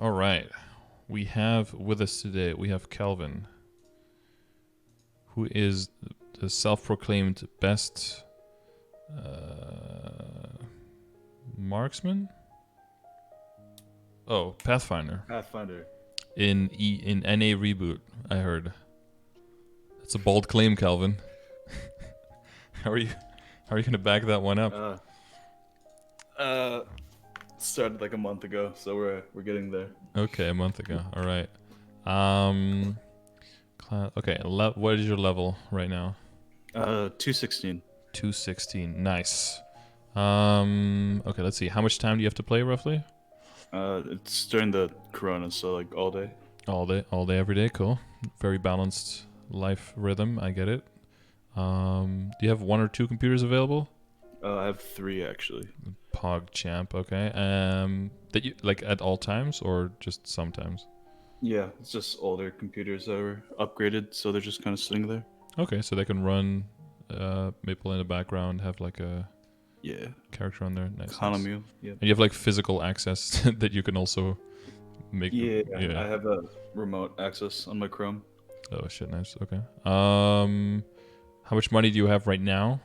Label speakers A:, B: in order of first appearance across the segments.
A: All right. We have with us today, we have Calvin, who is the self-proclaimed best marksman? Oh, Pathfinder.
B: Pathfinder.
A: In NA Reboot, I heard. That's a bold claim, Calvin. How are you gonna back that one up?
B: Started like a month ago, so we're getting there.
A: Okay, a month ago. All right. Okay, what is your level right now?
B: 216.
A: 216. Nice. Okay, let's see. How much time do you have to play roughly?
B: It's during the corona, so like all day.
A: All day, every day. Cool. Very balanced life rhythm. I get it. Do you have one or two computers available?
B: I have 3 actually.
A: Pog champ. Okay. That you like at all times or just sometimes?
B: Yeah, it's just older computers that were upgraded, so they're just kind of sitting there.
A: Okay, so they can run Maple in the background, have like a
B: Yeah.
A: character on there. Nice.
B: Economy. Yeah.
A: And you have like physical access that you can also make.
B: Yeah. I have a remote access on my Chrome.
A: Oh shit, nice. Okay. How much money do you have right now?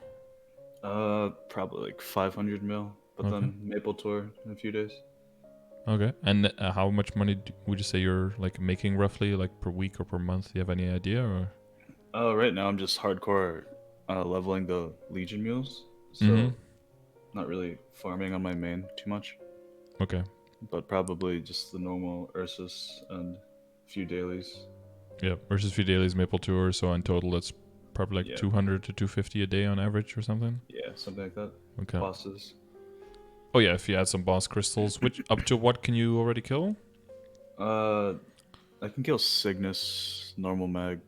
B: Probably like 500 mil, but
A: Okay.
B: then Maple Tour in a few days.
A: Okay. And how much money would you say you're like making roughly, like per week or per month? Do you have any idea or?
B: Right now I'm just hardcore leveling the Legion mules, so not really farming on my main too much.
A: Okay.
B: But probably just the normal Ursus and a few dailies.
A: Yeah, versus few dailies, Maple Tour. So in total, it's probably like 200 to 250 a day on average or something.
B: Yeah, something like that.
A: Okay.
B: Bosses.
A: Oh yeah, if you add some boss crystals, which up to what can you already kill?
B: I can kill Cygnus, normal mag.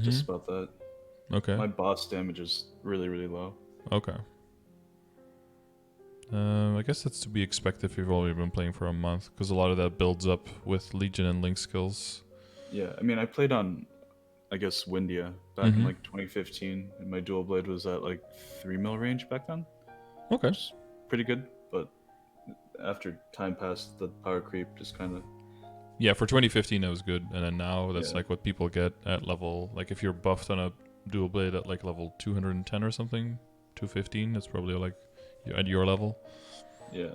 B: Just about that.
A: Okay.
B: My boss damage is really, really low.
A: Okay. I guess that's to be expected if you've only been playing for a month, because a lot of that builds up with Legion and Link skills.
B: Yeah, I mean, I played on, I guess, Windia back in like 2015, and my dual blade was at like 3 mil range back then.
A: Okay.
B: Which is pretty good, but after time passed, the power creep just kind of...
A: Yeah, for 2015 it was good, and then now that's like what people get at level, like if you're buffed on a dual blade at like level 210 or something, 215, that's probably like at your level.
B: Yeah,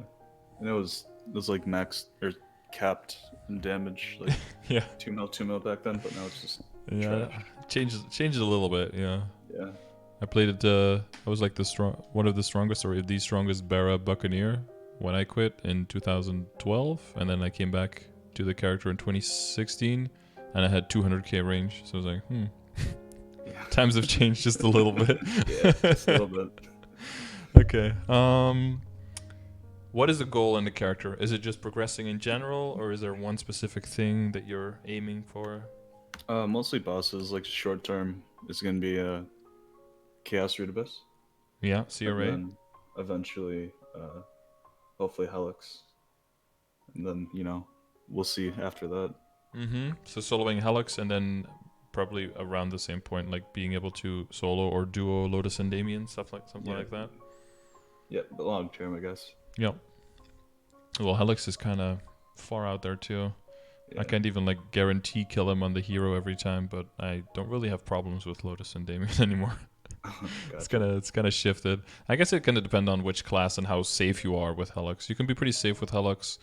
B: and it was like max or capped in damage, like 2 mil back then, but now it's just trash.
A: Changes a little bit. Yeah. I played it. I was like one of the strongest, or the strongest Barra Buccaneer when I quit in 2012, and then I came back to the character in 2016, and I had 200k range. So I was like, times have changed just a little bit.
B: Yeah, just a little bit.
A: Okay. What is the goal in the character? Is it just progressing in general, or is there one specific thing that you're aiming for?
B: Mostly bosses. Like short term, it's gonna be Chaos Root Abyss.
A: Yeah, CRA.
B: And then eventually, hopefully Helix. And then we'll see after that.
A: So soloing Helix, and then probably around the same point, like being able to solo or duo Lotus and Damien, something like that.
B: Yeah, the long term, I guess.
A: Yeah. Well, Helix is kind of far out there too. Yeah. I can't even like guarantee kill him on the hero every time, but I don't really have problems with Lotus and Damien anymore. Gotcha. It's kind of shifted. I guess it kind of depends on which class and how safe you are with Helix. You can be pretty safe with Helix.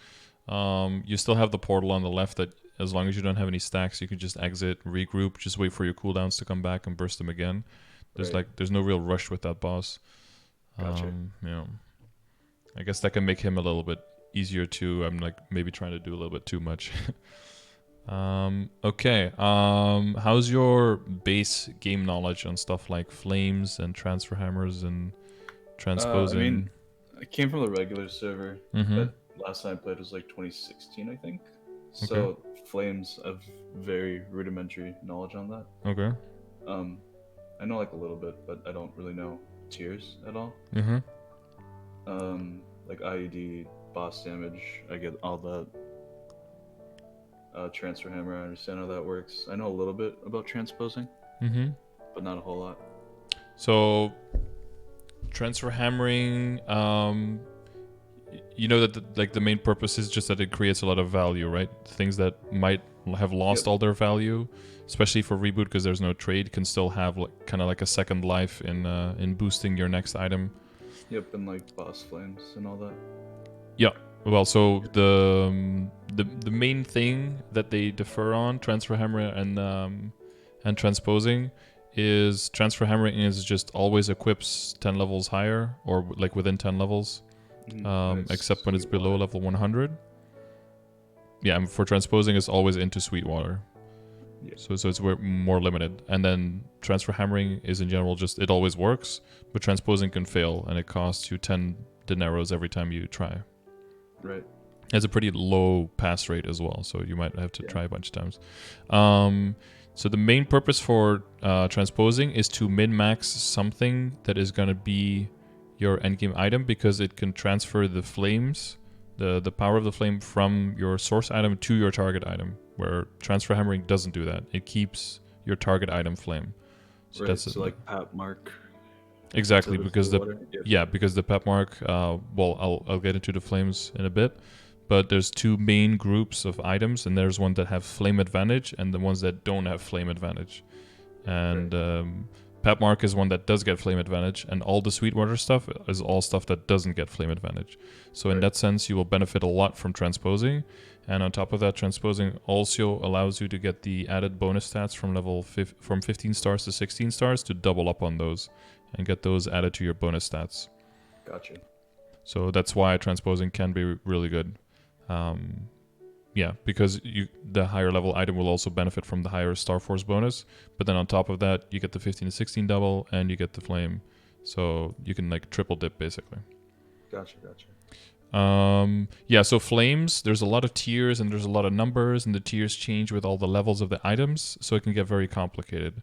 A: You still have the portal on the left that, as long as you don't have any stacks, you can just exit, regroup, just wait for your cooldowns to come back and burst them again. There's no real rush with that boss.
B: Gotcha.
A: Yeah. I guess that can make him a little bit easier too. I'm like maybe trying to do a little bit too much. Okay. How's your base game knowledge on stuff like flames and transfer hammers and transposing?
B: I mean, I came from the regular server, but last time I played was like 2016, I think. So flames, I have very rudimentary knowledge on that.
A: Okay.
B: I know like a little bit, but I don't really know tiers at all. Like IED, boss damage, I get all that. Transfer hammer, I understand how that works. I know a little bit about transposing, but not a whole lot.
A: So, transfer hammering, you know that like the main purpose is just that it creates a lot of value, right? Things that might have lost all their value, especially for reboot because there's no trade, can still have like kind of like a second life in boosting your next item.
B: Yep, and like boss flames and all that.
A: Yeah. Well, so the main thing that they differ on transfer hammer and transposing is transfer hammering is just always equips 10 levels higher or like within 10 levels, except when it's below level 100. Yeah, and for transposing it's always into Sweetwater. Yeah. So it's more limited. And then transfer hammering is in general just it always works, but transposing can fail and it costs you 10 dineros every time you try.
B: Right.
A: It's a pretty low pass rate as well, so you might have to try a bunch of times. So the main purpose for transposing is to min-max something that is going to be your endgame item because it can transfer the flames, the power of the flame from your source item to your target item, where transfer hammering doesn't do that. It keeps your target item flame.
B: So right, so like Pat Mark.
A: Exactly, because because the pep mark, well, I'll get into the flames in a bit, but there's two main groups of items, and there's one that have flame advantage and the ones that don't have flame advantage. And pep mark is one that does get flame advantage, and all the Sweetwater stuff is all stuff that doesn't get flame advantage. So in that sense, you will benefit a lot from transposing, and on top of that, transposing also allows you to get the added bonus stats from from 15 stars to 16 stars to double up on those and get those added to your bonus stats.
B: Gotcha.
A: So that's why transposing can be really good. Yeah, because the higher level item will also benefit from the higher Star Force bonus, but then on top of that, you get the 15 to 16 double and you get the flame. So you can like triple dip basically.
B: Gotcha.
A: Yeah, so flames, there's a lot of tiers and there's a lot of numbers, and the tiers change with all the levels of the items, so it can get very complicated.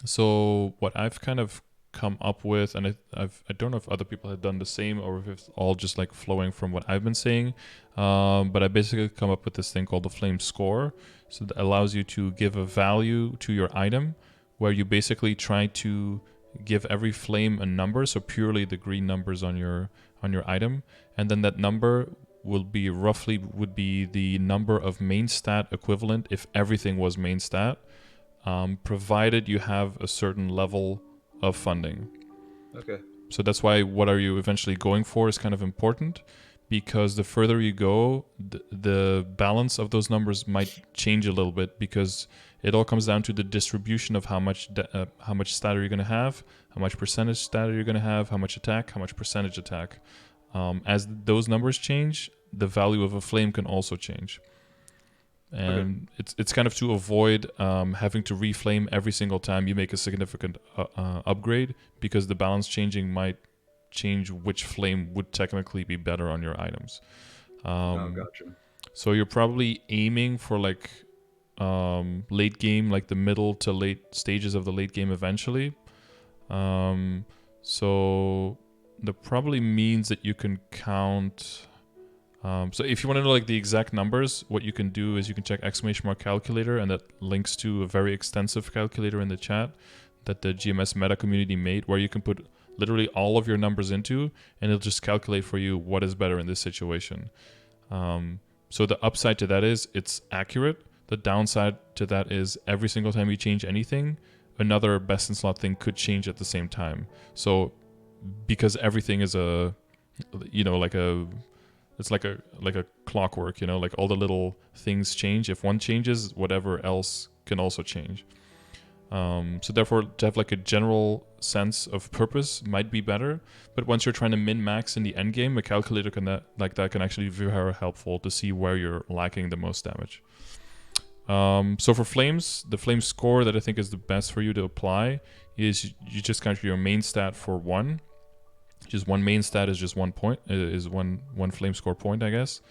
A: So what I've kind of come up with, and I don't know if other people have done the same or if it's all just like flowing from what I've been saying, but I basically come up with this thing called the flame score. So that allows you to give a value to your item where you basically try to give every flame a number, so purely the green numbers on your item, and then that number would be the number of main stat equivalent if everything was main stat. Provided you have a certain level of funding.
B: Okay.
A: So that's why what are you eventually going for is kind of important, because the further you go, the balance of those numbers might change a little bit, because it all comes down to the distribution of how much stat are you going to have, how much percentage stat are you going to have, how much attack, how much percentage attack. As those numbers change, the value of a flame can also change. And it's kind of to avoid having to reflame every single time you make a significant upgrade, because the balance changing might change which flame would technically be better on your items.
B: Gotcha. So
A: you're probably aiming for like late game, like the middle to late stages of the late game eventually. So that probably means that you can count... so if you want to know like the exact numbers, what you can do is you can check !calculator, and that links to a very extensive calculator in the chat that the GMS meta community made, where you can put literally all of your numbers into, and it'll just calculate for you what is better in this situation. So the upside to that is it's accurate. The downside to that is every single time you change anything, another best in slot thing could change at the same time. So because everything is it's like a clockwork, like all the little things change. If one changes, whatever else can also change. So therefore, to have like a general sense of purpose might be better. But once you're trying to min-max in the end game, a calculator can actually be very helpful to see where you're lacking the most damage. So for flames, the flame score that I think is the best for you to apply is you just count your main stat for 1. Just one main stat is just 1 point, is one flame score point, I guess.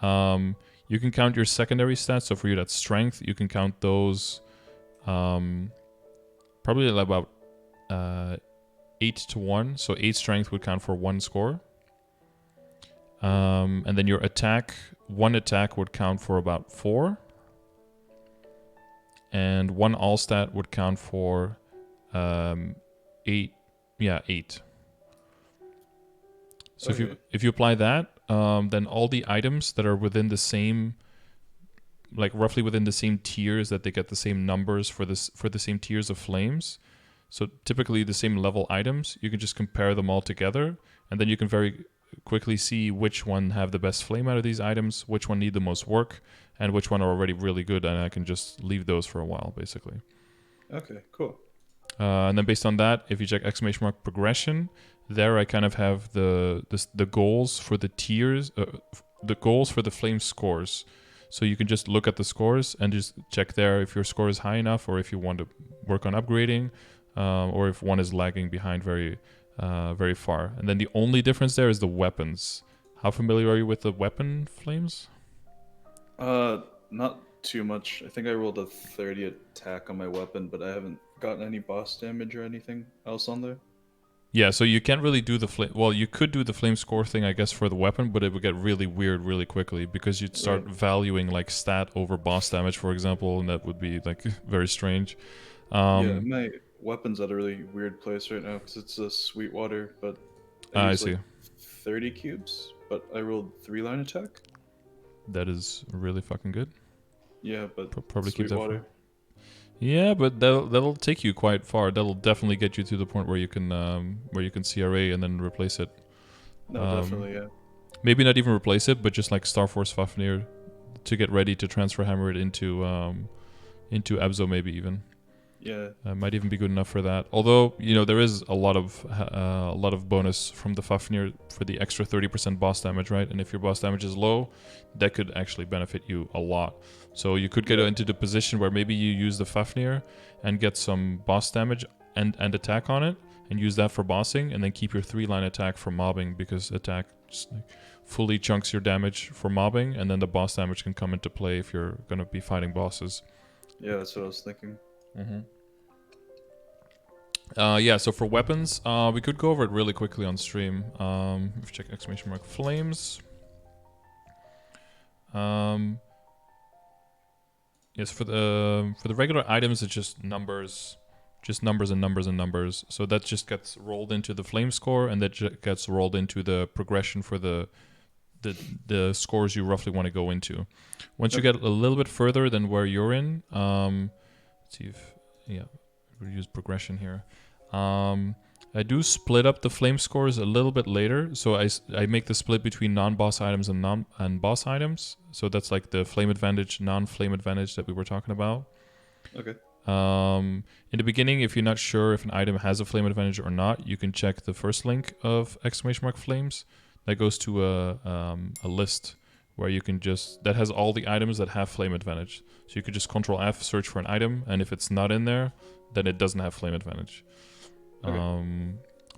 A: You can count your secondary stats. So for you, that's strength. You can count those probably about 8 to 1. So 8 strength would count for 1 score. And then your attack, 1 attack would count for about 4. And 1 all stat would count for 8. Yeah, 8. So if you apply that, then all the items that are within the same, like roughly within the same tiers, that they get the same numbers for the same tiers of flames. So typically the same level items, you can just compare them all together, and then you can very quickly see which one have the best flame out of these items, which one need the most work, and which one are already really good, and I can just leave those for a while, basically.
B: Okay, cool.
A: And then based on that, if you check !progression, there I kind of have the goals for the tiers, the goals for the flame scores. So you can just look at the scores and just check there if your score is high enough, or if you want to work on upgrading, or if one is lagging behind very far. And then the only difference there is the weapons. How familiar are you with the weapon flames?
B: Not too much. I think I rolled a 30 attack on my weapon, but I haven't gotten any boss damage or anything else on there.
A: Yeah, so you can't really do the flame. Well, you could do the flame score thing, I guess, for the weapon, but it would get really weird really quickly because you'd start valuing like stat over boss damage, for example, and that would be like very strange.
B: Yeah, my weapon's at a really weird place right now because it's a Sweetwater, but I
A: see.
B: 30 cubes, but I rolled 3-line attack.
A: That is really fucking good.
B: Yeah, but
A: probably keep that
B: Sweetwater.
A: Yeah, but that'll take you quite far. That'll definitely get you to the point where you can CRA and then replace it.
B: No, definitely, yeah.
A: Maybe not even replace it, but just like Starforce Fafnir to get ready to transfer hammer it into Abzo, maybe even.
B: Yeah.
A: Might even be good enough for that. Although, you know, there is a lot of bonus from the Fafnir for the extra 30% boss damage, right? And if your boss damage is low, that could actually benefit you a lot. So you could get into the position where maybe you use the Fafnir and get some boss damage and attack on it, and use that for bossing, and then keep your 3-line attack for mobbing, because attack just like fully chunks your damage for mobbing, and then the boss damage can come into play if you're going to be fighting bosses.
B: Yeah, that's what I was thinking.
A: Yeah, so for weapons, we could go over it really quickly on stream. If you check !flames. Yes, for the regular items, it's just numbers and numbers and numbers. So that just gets rolled into the flame score, and that gets rolled into the progression for the scores you roughly want to go into. Once you get a little bit further than where you're in, let's see if we'll use progression here. I do split up the flame scores a little bit later, so I make the split between non-boss items and boss items. So that's like the flame advantage, non-flame advantage that we were talking about.
B: Okay.
A: In the beginning, if you're not sure if an item has a flame advantage or not, you can check the first link of !flames. That goes to a list where you can that has all the items that have flame advantage. So you could just Control F, search for an item, and if it's not in there, then it doesn't have flame advantage. Okay.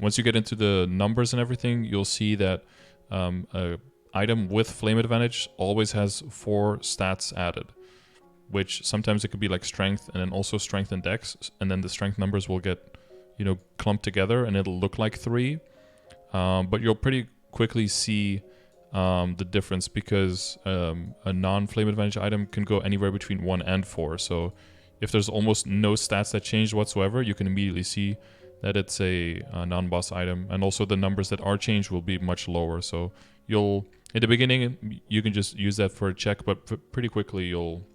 A: Once you get into the numbers and everything, you'll see that a item with flame advantage always has 4 stats added, which sometimes it could be like strength and then also strength and dex, and then the strength numbers will get, clumped together and it'll look like 3. But you'll pretty quickly see the difference, because a non-flame advantage item can go anywhere between 1 and 4. So if there's almost no stats that change whatsoever, you can immediately see that it's a non-boss item, and also the numbers that are changed will be much lower. So in the beginning, you can just use that for a check, but pretty quickly you'll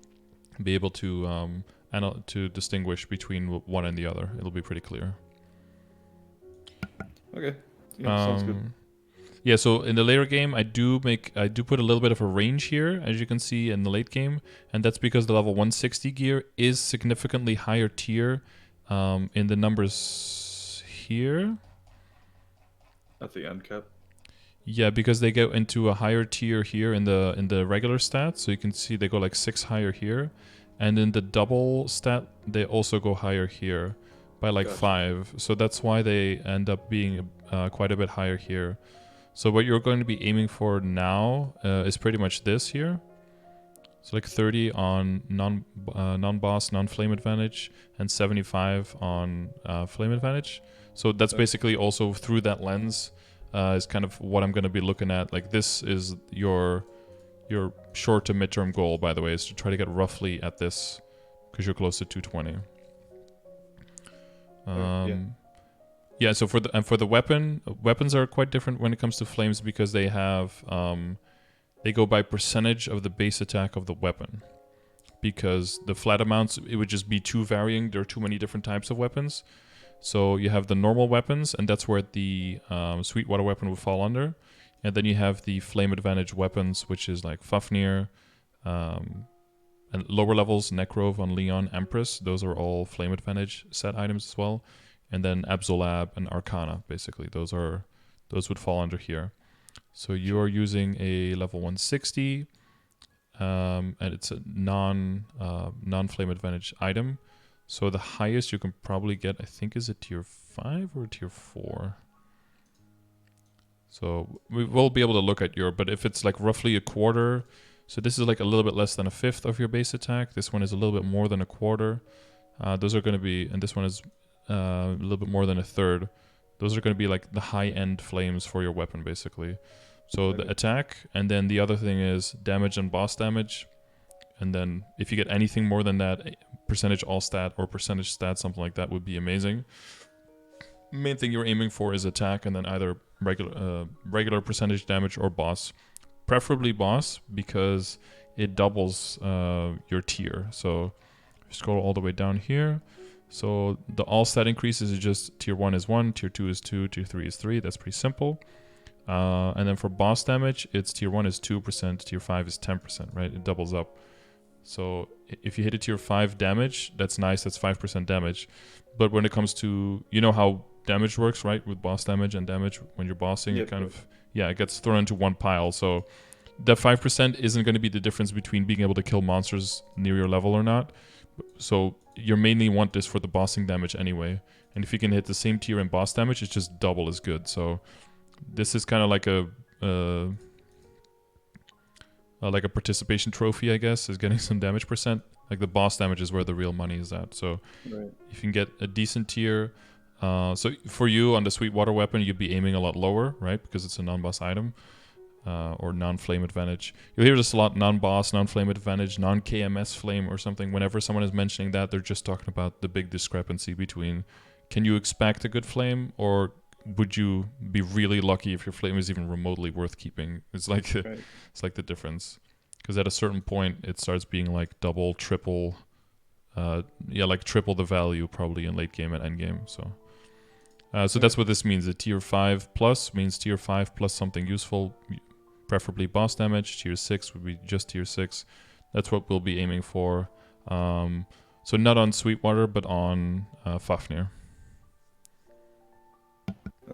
A: be able to distinguish between one and the other. It'll be pretty clear.
B: Okay. Yeah, sounds good.
A: Yeah, so in the later game, I do put a little bit of a range here, as you can see in the late game, and that's because the level 160 gear is significantly higher tier in the numbers here.
B: At the end cap.
A: Yeah, because they go into a higher tier here in the regular stat, so you can see they go like 6 higher here, and in the double stat they also go higher here by like 5. So that's why they end up being quite a bit higher here. So what you're going to be aiming for now is pretty much this here. So like 30 on non-boss, non-flame advantage, and 75 on flame advantage. So that's basically also through that lens is kind of what I'm going to be looking at. Like this is your short to midterm goal, by the way, is to try to get roughly at this, because you're close to 220. Yeah, so for the weapon, weapons are quite different when it comes to flames because they have they go by percentage of the base attack of the weapon. Because the flat amounts, it would just be too varying. There are too many different types of weapons. So you have the normal weapons, and that's where the Sweetwater weapon would fall under. And then you have the flame advantage weapons, which is like Fafnir, and lower levels, Necro, Von Leon, Empress. Those are all flame advantage set items as well. And then Absolab and Arcana, basically. Those would fall under here. So you are using a level 160, and it's a non-flame advantage item. So the highest you can probably get, I think, is a tier 5 or a tier 4. So we will be able to look at but if it's like roughly a quarter, so this is like a little bit less than a fifth of your base attack. This one is a little bit more than a quarter. Those are going to be, and this one is a little bit more than a third. Those are going to be like the high-end flames for your weapon, basically. So the attack, and then the other thing is damage and boss damage. And then if you get anything more than that, percentage all stat or percentage stat, something like that would be amazing. Main thing you're aiming for is attack, and then either regular percentage damage or boss. Preferably boss, because it doubles your tier. So scroll all the way down here. So the all stat increases is just tier 1 is 1, tier 2 is 2, tier 3 is 3. That's pretty simple. And then for boss damage, it's tier 1 is 2%, tier 5 is 10%, right? It doubles up. So if you hit a tier 5 damage, that's nice, that's 5% damage. But when it comes to, you know how damage works, right? With boss damage and damage when you're bossing, it kind of, it gets thrown into one pile. So that 5% isn't going to be the difference between being able to kill monsters near your level or not. So you mainly want this for the bossing damage anyway. And if you can hit the same tier in boss damage, it's just double as good. So this is kind of like a participation trophy, I guess, is getting some damage percent. Like the boss damage is where the real money is at. So if you can get a decent tier, so for you on the Sweetwater weapon, you'd be aiming a lot lower, right? Because it's a non-boss item, or non-flame advantage. You'll hear this a lot: non-boss, non-flame advantage, non-KMS flame, or something. Whenever someone is mentioning that, they're just talking about the big discrepancy between can you expect a good flame, or would you be really lucky if your flame is even remotely worth keeping? It's like it's like the difference, because at a certain point it starts being like double, triple, like triple the value probably in late game and end game. So that's what this means. A tier 5 plus means tier 5 plus something useful, preferably boss damage. Tier 6 would be just tier 6. That's what we'll be aiming for. So not on Sweetwater, but on Fafnir.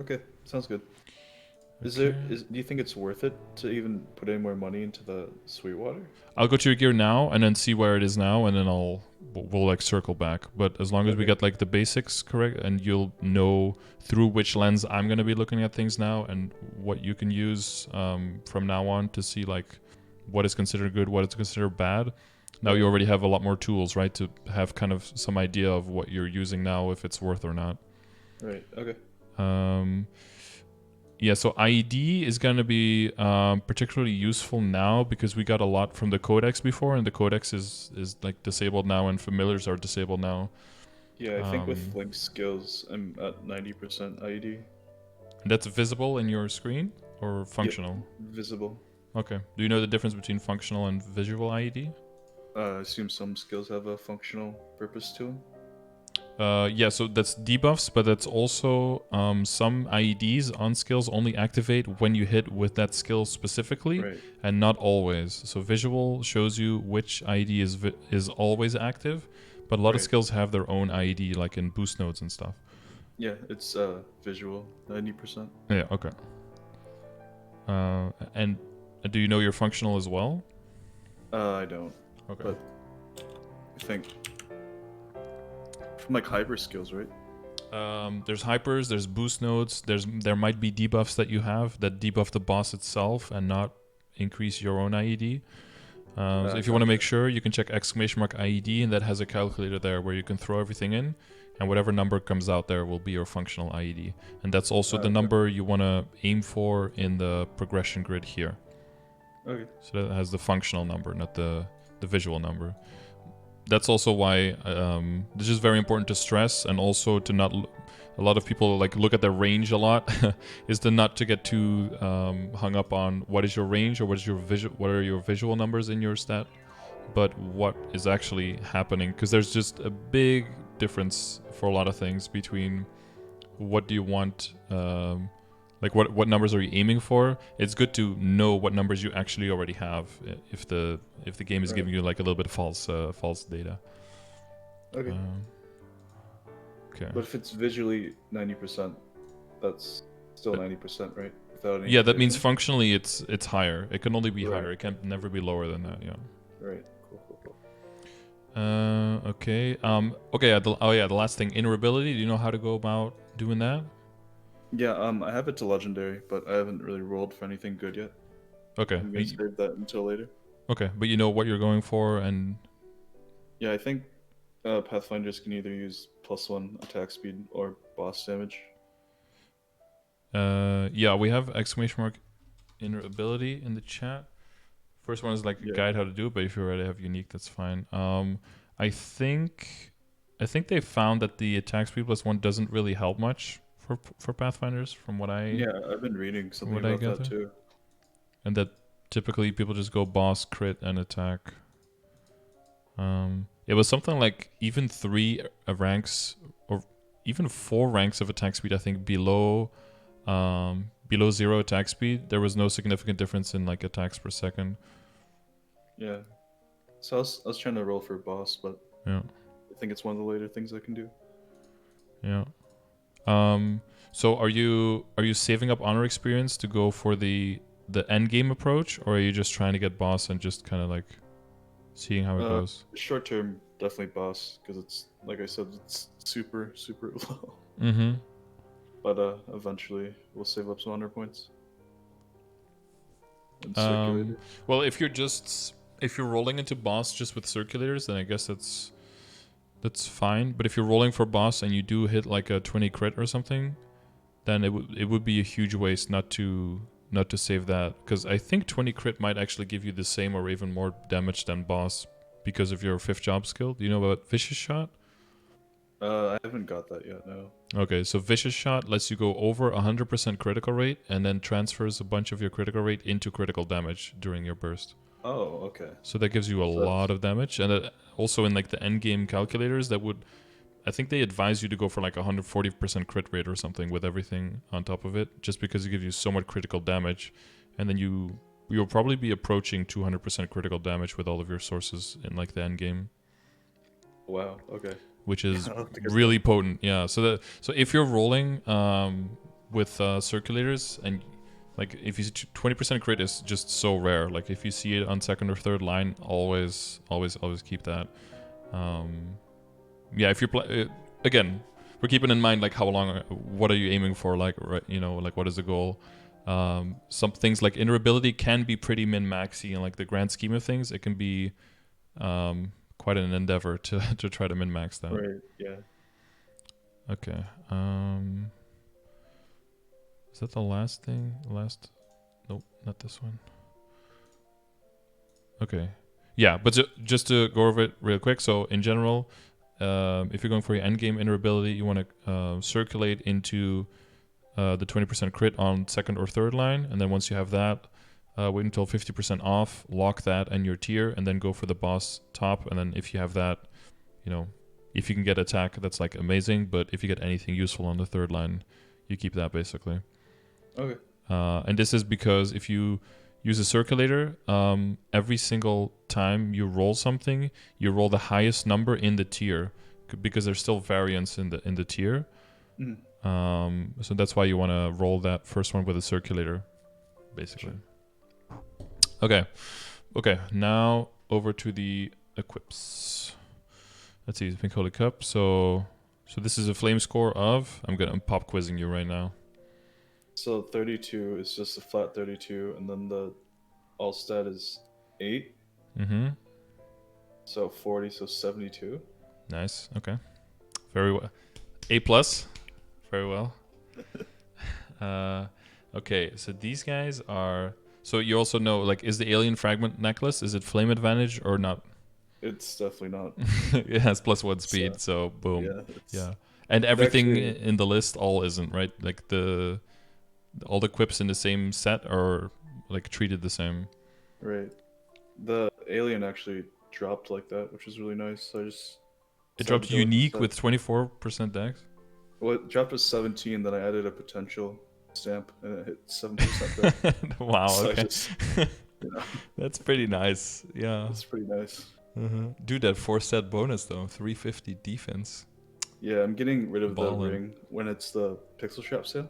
B: Okay, sounds good. Do you think it's worth it to even put any more money into the Sweetwater?
A: I'll go to your gear now and then see where it is now, and then we'll like circle back. But as long as we get like the basics correct, and you'll know through which lens I'm gonna be looking at things now, and what you can use from now on to see like what is considered good, what is considered bad. Now you already have a lot more tools, right, to have kind of some idea of what you're using now, if it's worth or not.
B: Right. Okay.
A: So IED is going to be particularly useful now because we got a lot from the Codex before, and the Codex is like disabled now, and familiars are disabled now.
B: Yeah, I think with like skills, I'm at 90% IED.
A: That's visible in your screen or functional?
B: Yeah, visible.
A: Okay. Do you know the difference between functional and visual IED?
B: I assume some skills have a functional purpose to them.
A: So that's debuffs, but that's also some IEDs on skills only activate when you hit with that skill specifically, and not always. So visual shows you which IED is always active, but a lot of skills have their own IED, like in boost nodes and stuff.
B: Yeah, it's visual, 90%.
A: Yeah, okay. And do you know your functional as well?
B: I don't.
A: Okay.
B: But I think from like hyper skills, right?
A: There's hypers, there's boost nodes, there might be debuffs that you have that debuff the boss itself and not increase your own IED. So if you want to make sure, you can check !IED, and that has a calculator there where you can throw everything in, and whatever number comes out there will be your functional IED. And that's also the number you want to aim for in the progression grid here.
B: Okay.
A: So that has the functional number, not the visual number. that's also why this is very important to stress, and also to not. A lot of people like look at their range a lot, is to not to get too hung up on what is your range or what is your what are your visual numbers in your stat, but what is actually happening, because there's just a big difference for a lot of things between what do you want, like what numbers are you aiming for. It's good to know what numbers you actually already have if the game is giving you like a little bit of false data.
B: Okay.
A: Okay.
B: But if it's visually 90%, that's still 90%, right? Without any.
A: Yeah, that means functionally it's higher. It can only be
B: Right.
A: higher. It can never be lower than that. Yeah.
B: Right. Cool.
A: Okay. Okay. The last thing, interoperability. Do you know how to go about doing that?
B: Yeah. I have it to legendary, but I haven't really rolled for anything good yet.
A: Okay.
B: I'm gonna save that until later.
A: Okay, but you know what you're going for, and
B: yeah, I think Pathfinders can either use +1 attack speed or boss damage.
A: Yeah, we have exclamation mark ability in the chat. First one is like a guide how to do it, but if you already have unique, that's fine. I think they found that the attack speed +1 doesn't really help much for Pathfinders, from what I
B: I've been reading something about that too.
A: And that typically people just go boss, crit, and attack. It was something like even 3 ranks or even 4 ranks of attack speed, I think, below 0 attack speed, there was no significant difference in like attacks per second.
B: Yeah. So I was trying to roll for boss, but
A: yeah,
B: I think it's one of the later things I can do.
A: Yeah. So are you saving up honor experience to go for the end game approach, or are you just trying to get boss and just kind of like seeing how it goes?
B: Short term, definitely boss, because it's like I said, it's super low.
A: Mm-hmm.
B: But eventually we'll save up some honor points.
A: Well, if you're rolling into boss just with circulators, then I guess that's fine. But if you're rolling for boss and you do hit like a 20 crit or something, then it would be a huge waste not to save that, because I think 20 crit might actually give you the same or even more damage than boss because of your 5th job skill. Do you know about Vicious Shot?
B: I haven't got that yet, no.
A: Okay, so Vicious Shot lets you go over 100% critical rate and then transfers a bunch of your critical rate into critical damage during your burst.
B: Oh, okay.
A: So that gives you a lot of damage, and also in like the end game calculators, I think they advise you to go for like 140% crit rate or something with everything on top of it, just because it gives you so much critical damage, and then you'll probably be approaching 200% critical damage with all of your sources in like the end game.
B: Wow. Okay.
A: Which is really potent. Yeah. So if you're rolling with circulators, and like if you see 20% crit is just so rare. Like if you see it on 2nd or 3rd line, always keep that. Yeah, if you're again, we're keeping in mind like how long, what are you aiming for? Like, right, like what is the goal? Some things like interoperability can be pretty min-maxy in like the grand scheme of things. It can be quite an endeavor to try to min-max that.
B: Right. Yeah.
A: Okay. Is that the last thing? Nope, not this one. Okay. Yeah, but just to go over it real quick. So in general, if you're going for your endgame interoperability, you want to circulate into the 20% crit on 2nd or 3rd line, and then once you have that, wait until 50% off, lock that and your tier, and then go for the boss top. And then if you have that, if you can get attack, that's like amazing. But if you get anything useful on the 3rd line, you keep that basically.
B: Okay.
A: And this is because if you use a circulator, every single time you roll something, you roll the highest number in the tier, because there's still variance in the tier. So that's why you want to roll that first one with a circulator, basically. Sure. Okay. Now over to the equips. Let's see, Pink Holy Cup. So this is a flame score of. I'm pop quizzing you right now.
B: So 32 is just a flat 32, and then the all stat is 8.
A: Mm-hmm.
B: So 40, so 72.
A: Nice. Okay. Very well. A+. Very well. Okay, so these guys are. So you also know, like, is the alien fragment necklace, is it flame advantage or not?
B: It's definitely not.
A: It has +1 speed,
B: So,
A: so boom.
B: yeah,
A: Yeah. And everything
B: actually,
A: in the list all isn't, right? Like all the quips in the same set are like treated the same.
B: right. The alien actually dropped like that, which is really nice. So I just
A: It
B: decided to
A: dropped
B: go with the
A: unique
B: set.
A: with 24% dex.
B: Well, it dropped to 17, then I added a potential stamp, and it hit 7% there.
A: Wow,
B: So I
A: okay.
B: just, you know,
A: That's pretty nice. Yeah.
B: it's pretty nice.
A: Dude, that 4-stat bonus though, 350 defense.
B: Yeah, I'm getting rid of the
A: Ballin'.
B: ring when it's the pixel shop sale.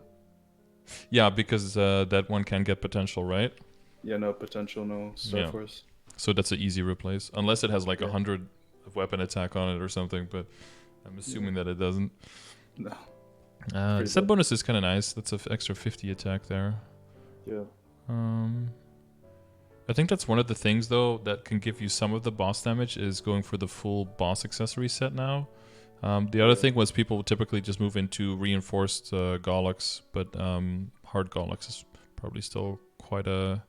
A: Yeah, because that one can get potential, right?
B: Yeah, no potential, no Star
A: Yeah.
B: Force.
A: So that's an easy replace. Unless it has like
B: Yeah,
A: 100 of weapon attack on it or something, but I'm assuming that it doesn't.
B: no,
A: The
B: pretty
A: set
B: bad.
A: bonus is kind of nice. That's an extra 50 attack there.
B: Yeah,
A: I think that's one of the things though that can give you some of the boss damage is going for the full boss accessory set now. The other
B: yeah,
A: thing was people would typically just move into reinforced Gallux, but hard Gallux is probably still quite a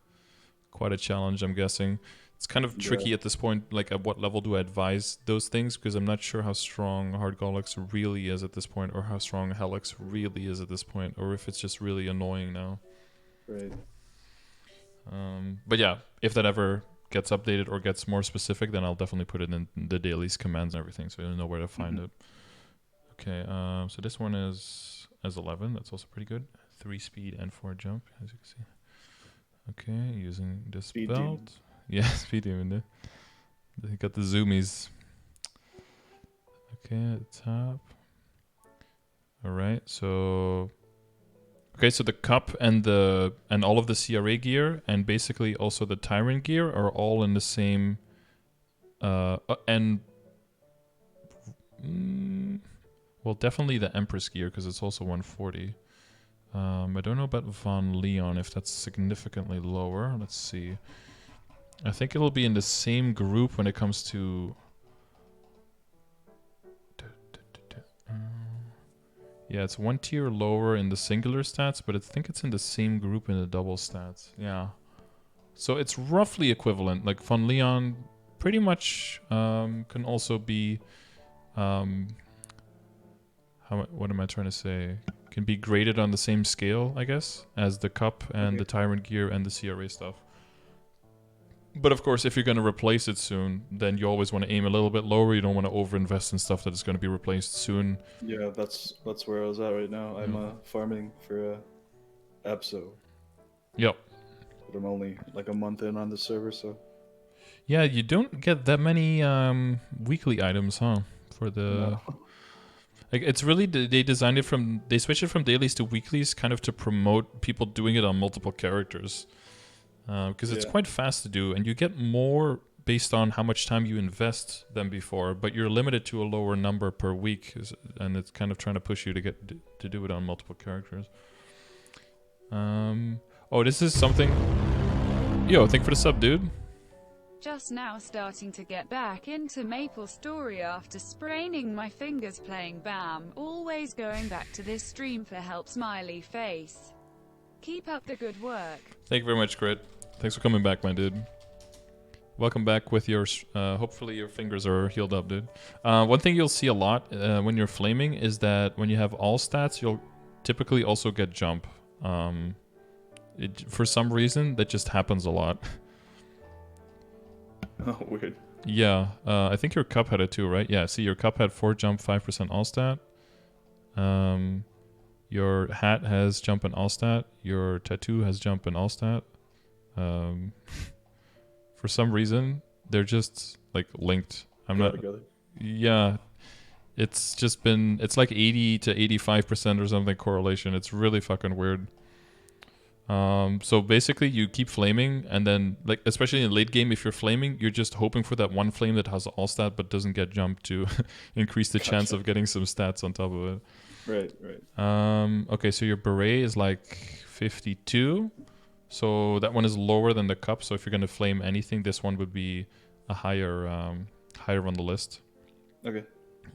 A: challenge, I'm guessing. It's kind of
B: yeah.
A: tricky at this point, like at what level do I advise those things, because I'm not sure how strong hard Gallux really is at this point, or how strong Helix really is at this point, or if it's just really annoying now.
B: Right.
A: But yeah, if that ever gets updated or gets more specific, then I'll definitely put it in the dailies commands and everything, so you'll know where to find it. Okay, so this one is as 11. That's also pretty good. 3 speed and 4 jump, as you can see. Okay, using this
B: Speed
A: belt.
B: demon.
A: Yeah, speed demon. They got the zoomies. Okay, at the top. All right, so okay, so the cup and all of the CRA gear and basically also the Tyrant gear are all in the same well, definitely the Empress gear because it's also 140. I don't know about Von Leon if that's significantly lower. Let's see. I think it'll be in the same group when it comes to yeah, it's 1 tier lower in the singular stats, but I think it's in the same group in the double stats. Yeah. So it's roughly equivalent. Like Von Leon pretty much can also be what am I trying to say? Can be graded on the same scale, I guess, as the cup and the Tyrant gear and the CRA stuff. But of course, if you're going to replace it soon, then you always want to aim a little bit lower. You don't want to overinvest in stuff that is going to be replaced soon.
B: Yeah, that's where I was at right now. I'm farming for Abso.
A: Yep.
B: But I'm only like a month in on the server, so.
A: Yeah, you don't get that many weekly items, huh? For the
B: No.
A: like, it's really they designed it from they switched it from dailies to weeklies, kind of to promote people doing it on multiple characters. Because it's quite fast to do, and you get more based on how much time you invest than before, but you're limited to a lower number per week, and it's kind of trying to push you to get to do it on multiple characters. Oh, this is something. Yo, thank you for the sub, dude.
C: Just now starting to get back into Maple Story after spraining my fingers playing BAM. Always going back to this stream for help, smiley face. Keep up the good work.
A: Thank you very much, Grit. Thanks for coming back, my dude. Welcome back with your, hopefully your fingers are healed up, dude. One thing you'll see a lot when you're flaming is that when you have all stats, you'll typically also get jump. For some reason, that just happens a lot.
B: Oh, weird.
A: Yeah, I think your cup had it too, right? Yeah, see, your cup had 4 jump, 5% all stat. Your hat has jump and all stat. Your tattoo has jump and all stat. For some reason, they're just like linked. I'm not.
B: Together.
A: Yeah, it's just been. It's like 80 to 85% or something correlation. It's really fucking weird. So basically, you keep flaming, and then like especially in late game, if you're flaming, you're just hoping for that one flame that has all stat but doesn't get jumped to increase the chance of getting some stats on top of it.
B: Right.
A: Okay, so your beret is like 52. So that one is lower than the cup. So if you're gonna flame anything, this one would be a higher on the list.
B: Okay.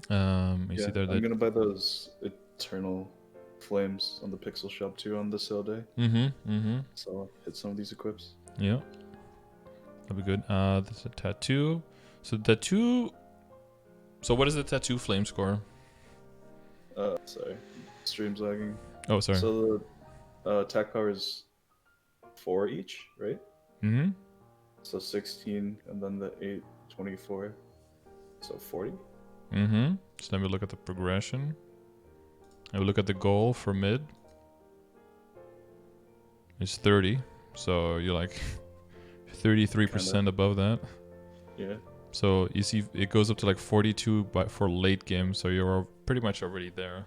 A: You see there
B: I'm gonna buy those eternal flames on the pixel shop too on the sale day. So I'll hit some of these equips.
A: Yeah. That'd be good. There's a tattoo. So tattoo. So what is the tattoo flame score?
B: Sorry, stream's lagging.
A: Oh, sorry.
B: So the attack power is 4 each, right?
A: Mm-hmm.
B: So 16, and then the 8, 24. So 40.
A: Mm-hmm. So then we look at the progression. And we look at the goal for mid. It's 30. So you're like 33% above that.
B: Yeah.
A: So you see it goes up to like 42 for late game. So you're pretty much already there.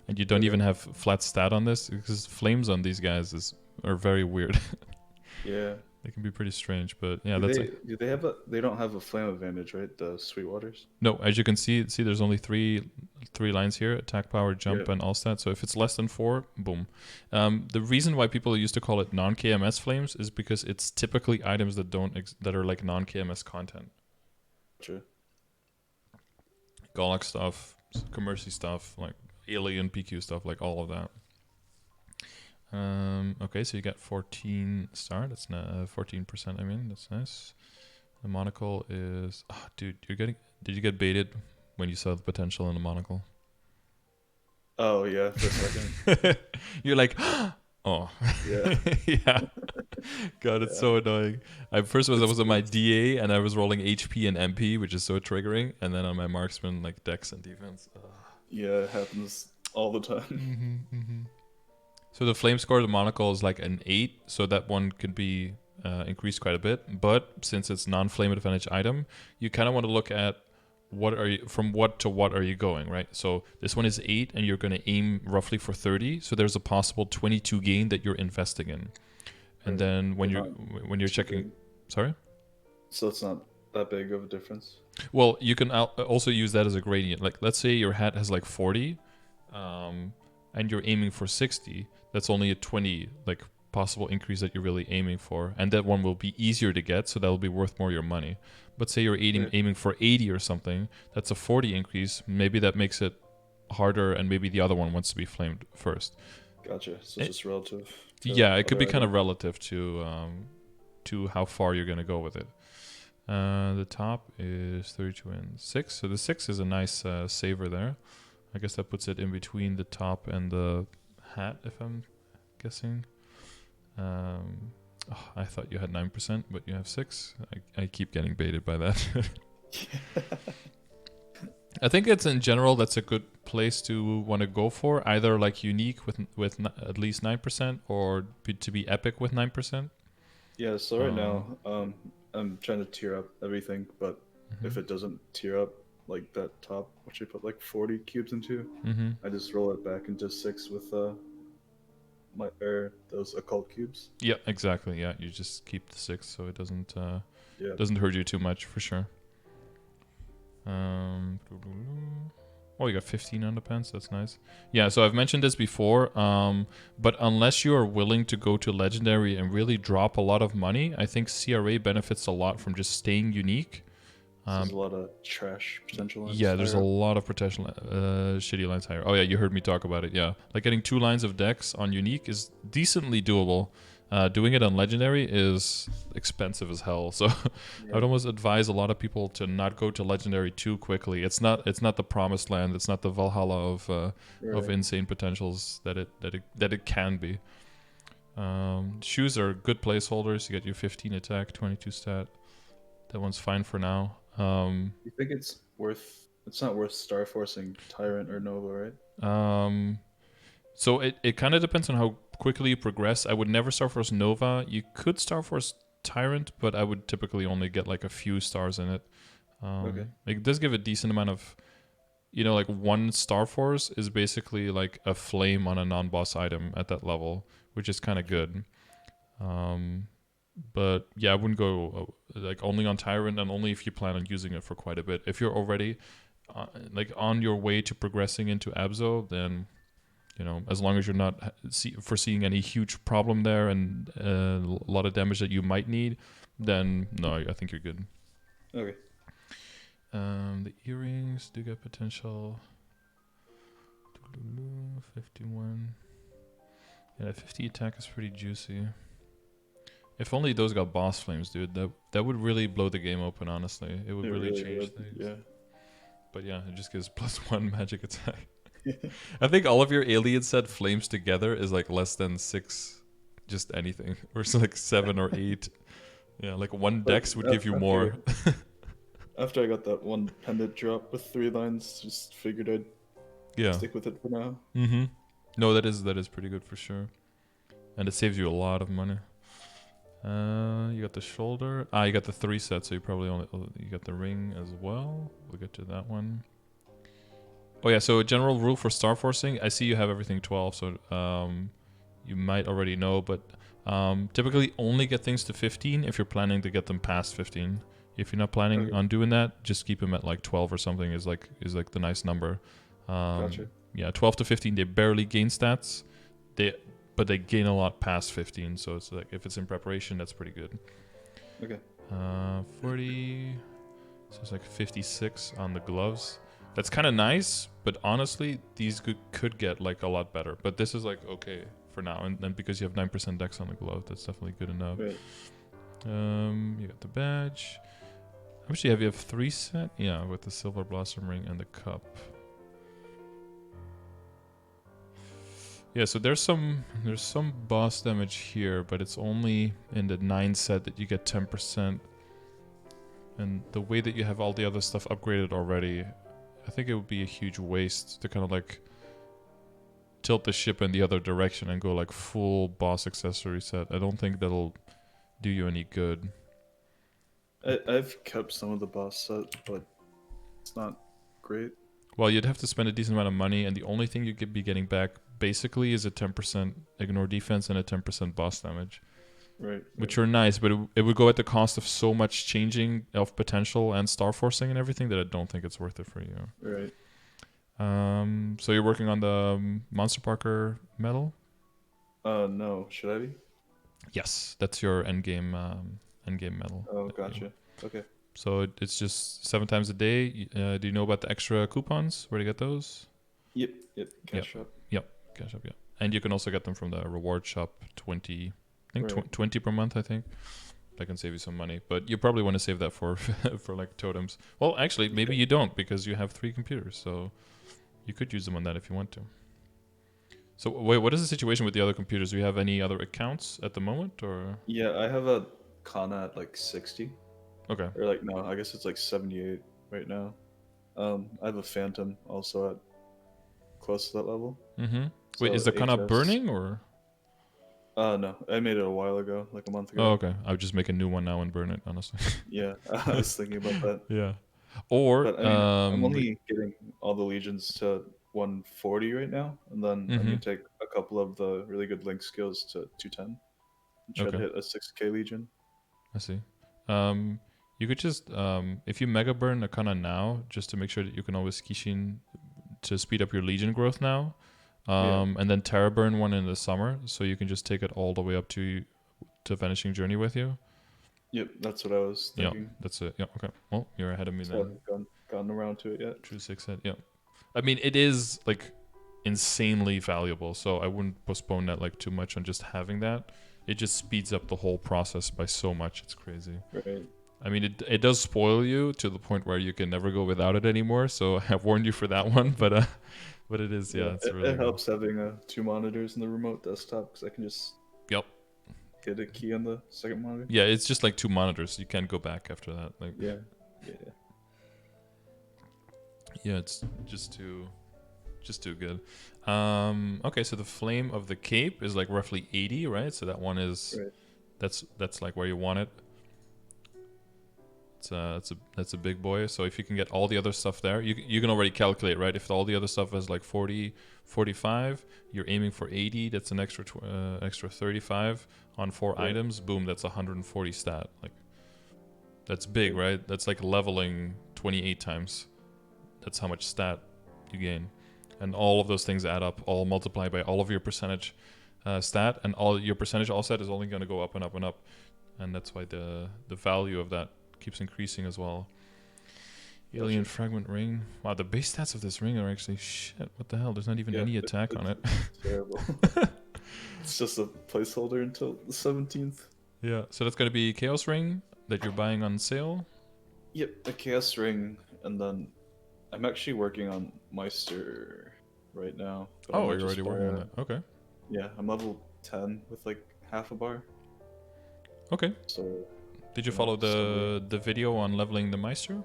A: And you don't even have flat stat on this because flames on these guys are very weird.
B: Yeah.
A: They can be pretty strange, but yeah,
B: Do they have they don't have a flame advantage, right? The Sweetwaters?
A: No, as you can see there's only three lines here: attack, power, jump, and all stat. So if it's less than 4, boom. The reason why people used to call it non-KMS flames is because it's typically items that that are like non-KMS content.
B: True.
A: Golok stuff, Commercy stuff, like alien PQ stuff, like all of that. Okay, so you got 14 star. That's 14%. I mean, that's nice. The monocle is. Oh, dude, Did you get baited when you saw the potential in the monocle?
B: Oh yeah, for a second.
A: You're like, oh
B: yeah,
A: yeah. God, it's so annoying. I was on my DA and I was rolling HP and MP, which is so triggering, and then on my marksman like Dex and defense.
B: Yeah, it happens all the time.
A: So the flame score of the monocle is like an 8, so that one could be increased quite a bit. But since it's non-flame advantage item, you kind of want to look at from what to what are you going, right? So this one is 8, and you're going to aim roughly for 30. So there's a possible 22 gain that you're investing in. And then when you're checking, sorry.
B: So it's not that big of a difference.
A: Well, you can also use that as a gradient. Like let's say your hat has like 40, and you're aiming for 60. That's only a 20 like possible increase that you're really aiming for, and that one will be easier to get, so that'll be worth more your money. But say you're aiming for 80 or something, that's a 40 increase. Maybe that makes it harder, and maybe the other one wants to be flamed first.
B: Gotcha. So just relative.
A: Yeah, it could be kind of relative to how far you're gonna go with it. The top is 32 and 6, so the 6 is a nice saver there. I guess that puts it in between the top and the hat, if I'm guessing. I thought you had 9%, but you have 6. I keep getting baited by that. I think it's in general that's a good place to want to go for, either like unique with at least 9% or to be epic with 9%.
B: Yeah, so right now I'm trying to tier up everything, but if it doesn't tier up, like that top, which I put like 40 cubes into, I just roll it back into 6 with those occult cubes.
A: Yeah, exactly. Yeah, you just keep the 6 so it doesn't hurt you too much, for sure. Oh, you got 15 underpants. That's nice. Yeah, so I've mentioned this before, but unless you are willing to go to Legendary and really drop a lot of money, I think CRA benefits a lot from just staying unique.
B: There's a lot of trash potential lines.
A: Yeah, there's a lot of potential shitty lines higher. Oh yeah, you heard me talk about it. Yeah, like getting 2 lines of Dex on unique is decently doable. Doing it on Legendary is expensive as hell. So I'd almost advise a lot of people to not go to Legendary too quickly. It's not the promised land. It's not the Valhalla of insane potentials that it can be. Shoes are good placeholders. You get your 15 attack, 22 stat. That one's fine for now.
B: You think it's not worth star forcing Tyrant or Nova, right?
A: So it kind of depends on how quickly you progress. I would never star force Nova. You could star force Tyrant, but I would typically only get like a few stars in it. It does give a decent amount of, like 1 star force is basically like a flame on a non-boss item at that level, which is kind of good. But yeah, I wouldn't go like only on Tyrant, and only if you plan on using it for quite a bit. If you're already like on your way to progressing into Abzo, then as long as you're not foreseeing any huge problem there and a lot of damage that you might need, then no, I think you're good.
B: Okay.
A: The earrings do get potential. 51. Yeah, 50 attack is pretty juicy. If only those got boss flames, dude. That would really blow the game open, honestly. It would really change
B: would,
A: things.
B: yeah.
A: But yeah, it just gives +1 magic attack. I think all of your alien set flames together is like less than 6, just anything. Or it's like 7 or 8. Yeah, like one dex would give you more.
B: After I got that one pendant drop with 3 lines, just figured I'd stick with it for now.
A: Mm-hmm. No, that is pretty good for sure. And it saves you a lot of money. You got the shoulder. You got the 3 sets, so you probably you got the ring as well. We'll get to that one. Oh yeah, so a general rule for star forcing. I see you have everything 12, so you might already know, but typically only get things to 15 if you're planning to get them past 15. If you're not planning on doing that, just keep them at like 12 or something is like the nice number.
B: Gotcha.
A: Yeah, 12 to 15, they barely gain stats. But they gain a lot past 15, so it's like if it's in preparation, that's pretty good.
B: Okay.
A: 40, so it's like 56 on the gloves. That's kind of nice, but honestly, these could get like a lot better. But this is like okay for now, and then because you have 9% dex on the glove, that's definitely good enough.
B: Right.
A: You got the badge. How much do you have? You have 3 set? Yeah, with the silver blossom ring and the cup. Yeah, so there's some boss damage here, but it's only in the 9 set that you get 10%. And the way that you have all the other stuff upgraded already, I think it would be a huge waste to kind of like tilt the ship in the other direction and go like full boss accessory set. I don't think that'll do you any good.
B: I've kept some of the boss set, but it's not great.
A: Well, you'd have to spend a decent amount of money, and the only thing you could be getting back basically is a 10% ignore defense and a 10% boss damage.
B: Right.
A: Which are nice, but it would go at the cost of so much changing of potential and star forcing and everything that I don't think it's worth it for you.
B: Right.
A: So you're working on the Monster Parker medal?
B: No. Should I be?
A: Yes, that's your endgame medal.
B: Oh, gotcha. Okay.
A: So it's just 7 times a day. Do you know about the extra coupons? Where to get those?
B: Yep. Cash shop.
A: Yep. Cash shop. Yeah. And you can also get them from the reward shop. 20 per month, I think. That can save you some money, but you probably want to save that for for like totems. Well, actually, maybe you don't because you have 3 computers, so you could use them on that if you want to. So wait, what is the situation with the other computers? Do you have any other accounts at the moment, or?
B: Yeah, I have a Kana at like 60.
A: Okay.
B: Or like no, I guess it's like 78 right now. I have a Phantom also at close to that level.
A: Mm-hmm.
B: So
A: Wait, is the Kana
B: HS
A: burning or?
B: No, I made it a while ago, like a month ago.
A: Oh, okay. I would just make a new one now and burn it, honestly.
B: Yeah, I was thinking about that.
A: Yeah. Or
B: But I mean, I'm only getting all the legions to 140 right now, and then I'm gonna take a couple of the really good link skills to 210 and try to hit a 6k legion.
A: I see. You could just if you mega burn a Kana now, just to make sure that you can always Kishin to speed up your legion growth now. And then Terra burn one in the summer, so you can just take it all the way up to Vanishing Journey with you.
B: Yep, that's what I was thinking.
A: Yeah, that's it. Yeah, okay. Well, you're ahead of me
B: So
A: then.
B: I haven't gotten around to it yet.
A: True 6 hit, yeah. I mean, it is like insanely valuable, so I wouldn't postpone that like too much on just having that. It just speeds up the whole process by so much. It's crazy.
B: Right.
A: I mean, it does spoil you to the point where you can never go without it anymore. So I've warned you for that one, but it is, it's really
B: it helps having 2 monitors in the remote desktop because I can just hit a key on the second monitor.
A: Yeah, it's just like 2 monitors. You can't go back after that. Like
B: yeah,
A: it's just too good. Okay, so the flame of the cape is like roughly 80, right? So that one is that's like where you want it. That's a big boy. So if you can get all the other stuff there, you can already calculate, right? If all the other stuff is like 40, 45, you're aiming for 80. That's an extra 35 on 4 items. Boom, that's 140 stat. Like that's big, right? That's like leveling 28 times. That's how much stat you gain, and all of those things add up, all multiplied by all of your percentage stat, and all your percentage offset is only going to go up and up and up, and that's why the value of that keeps increasing as well. Alien fragment ring. Wow, the base stats of this ring are actually shit. What the hell? There's not even any attack on it.
B: Terrible. It's just a placeholder until the 17th.
A: Yeah. So that's gonna be Chaos Ring that you're buying on sale.
B: Yep, the Chaos Ring, and then I'm actually working on Meister right now. But I
A: Oh,
B: might
A: you're already
B: just buy
A: working on that. Okay.
B: Yeah, I'm level 10 with like half a bar.
A: Okay.
B: So.
A: Did you follow
B: Sunday.
A: the video on leveling the Meister?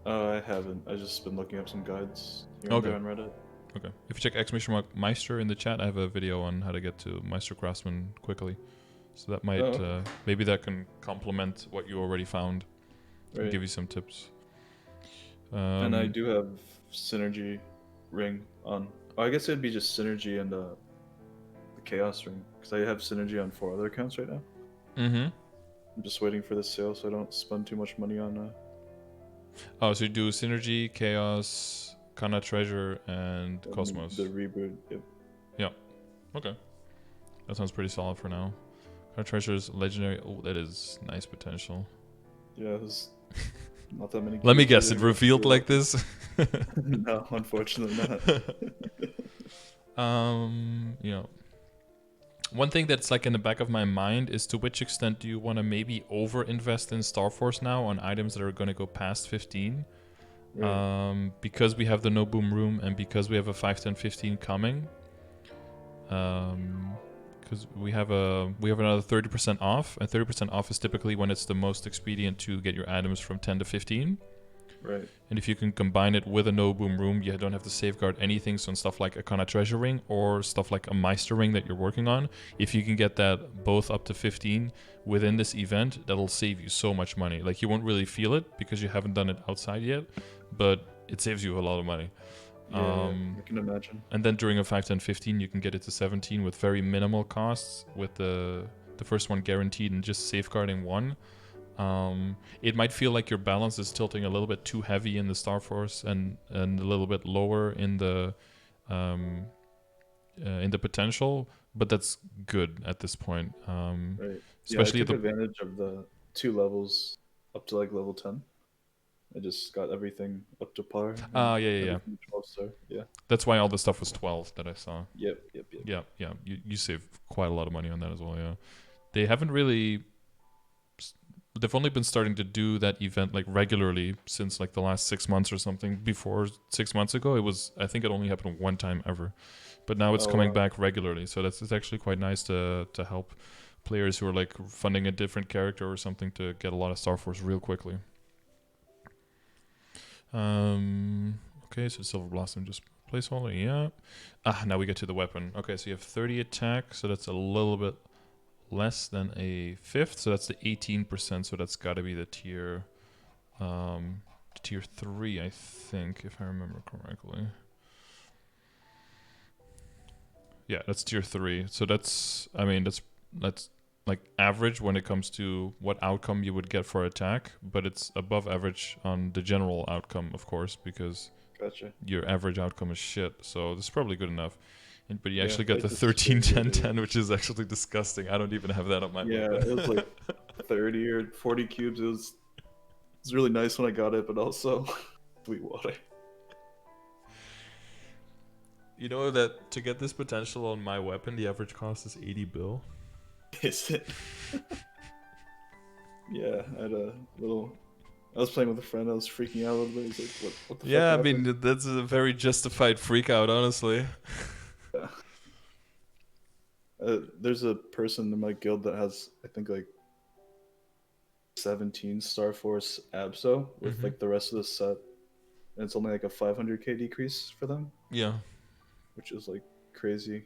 B: I haven't. I just been looking up some guides here and
A: Okay.
B: there on Reddit.
A: Okay. If you check exclamation mark Meister in the chat, I have a video on how to get to Meister Craftsman quickly. So that might
B: Okay.
A: maybe that can complement what you already found and
B: Right.
A: give you some tips.
B: And I do have Synergy Ring on. Oh, I guess it'd be just Synergy and the Chaos Ring, because I have Synergy on 4 other accounts right now.
A: Mm-hmm.
B: I'm just waiting for the sale so I don't spend too much money on.
A: Oh, so you do Synergy, Chaos, Kana Treasure, and Cosmos.
B: The reboot. Yep.
A: Yeah. Okay. That sounds pretty solid for now. Kana Treasure is legendary. Oh, that is nice potential.
B: Yeah, there's not that many.
A: Let me
B: cubes
A: guess, it
B: either.
A: revealed like this?
B: No, unfortunately not.
A: You know, one thing that's like in the back of my mind is to which extent do you want to maybe over invest in Star Force now on items that are going to go past 15? Right. Because we have the No Boom Room and because we have a 5, 10, 15 coming. Because we have another 30% off, and 30% off is typically when it's the most expedient to get your items from 10 to 15.
B: Right.
A: And if you can combine it with a No Boom Room, you don't have to safeguard anything. So on stuff like a Kana Treasure Ring or stuff like a Meister Ring that you're working on, if you can get that both up to 15 within this event, that'll save you so much money. Like you won't really feel it because you haven't done it outside yet, but it saves you a lot of money.
B: Yeah, I can imagine.
A: And then during a 5, 10, 15, you can get it to 17 with very minimal costs, with the first one guaranteed and just safeguarding one. It might feel like your balance is tilting a little bit too heavy in the Star Force and a little bit lower in the potential, but that's good at this point.
B: Right.
A: Especially
B: yeah, I took advantage of the 2 levels up to like level 10. I just got everything up to par.
A: Yeah.
B: 12-star. Yeah.
A: That's why all the stuff was 12 that I saw.
B: Yep.
A: Yeah. You save quite a lot of money on that as well. Yeah. They haven't really. They've only been starting to do that event like regularly since like the last 6 months or something. Before 6 months ago, I think it only happened one time ever, but now it's coming back regularly. So it's actually quite nice to help players who are like funding a different character or something to get a lot of Star Force real quickly. Okay, so Silver Blossom just placeholder, yeah. Now we get to the weapon. Okay, so you have 30 attack, so that's a little bit less than a 5th, so that's the 18%, so that's got to be the tier 3, I think, if I remember correctly. Yeah, that's tier 3. So that's like average when it comes to what outcome you would get for attack, but it's above average on the general outcome, of course, because your average outcome is shit. So this is probably good enough. But you actually got the 13, 10, 10, which is actually disgusting. I don't even have that on my
B: weapon. It was like 30 or 40 cubes. It was really nice when I got it, but also sweet water.
A: You know that to get this potential on my weapon, the average cost is 80 bill.
B: Is it? Yeah, I had a little. I was playing with a friend. I was freaking out a little bit. He's like, "What the fuck happened?"
A: I mean, that's a very justified freak out, honestly.
B: Yeah. There's a person in my guild that has, I think, like 17 Star Force Abso with like the rest of the set, and it's only like a 500k decrease for them.
A: Yeah,
B: which is like crazy.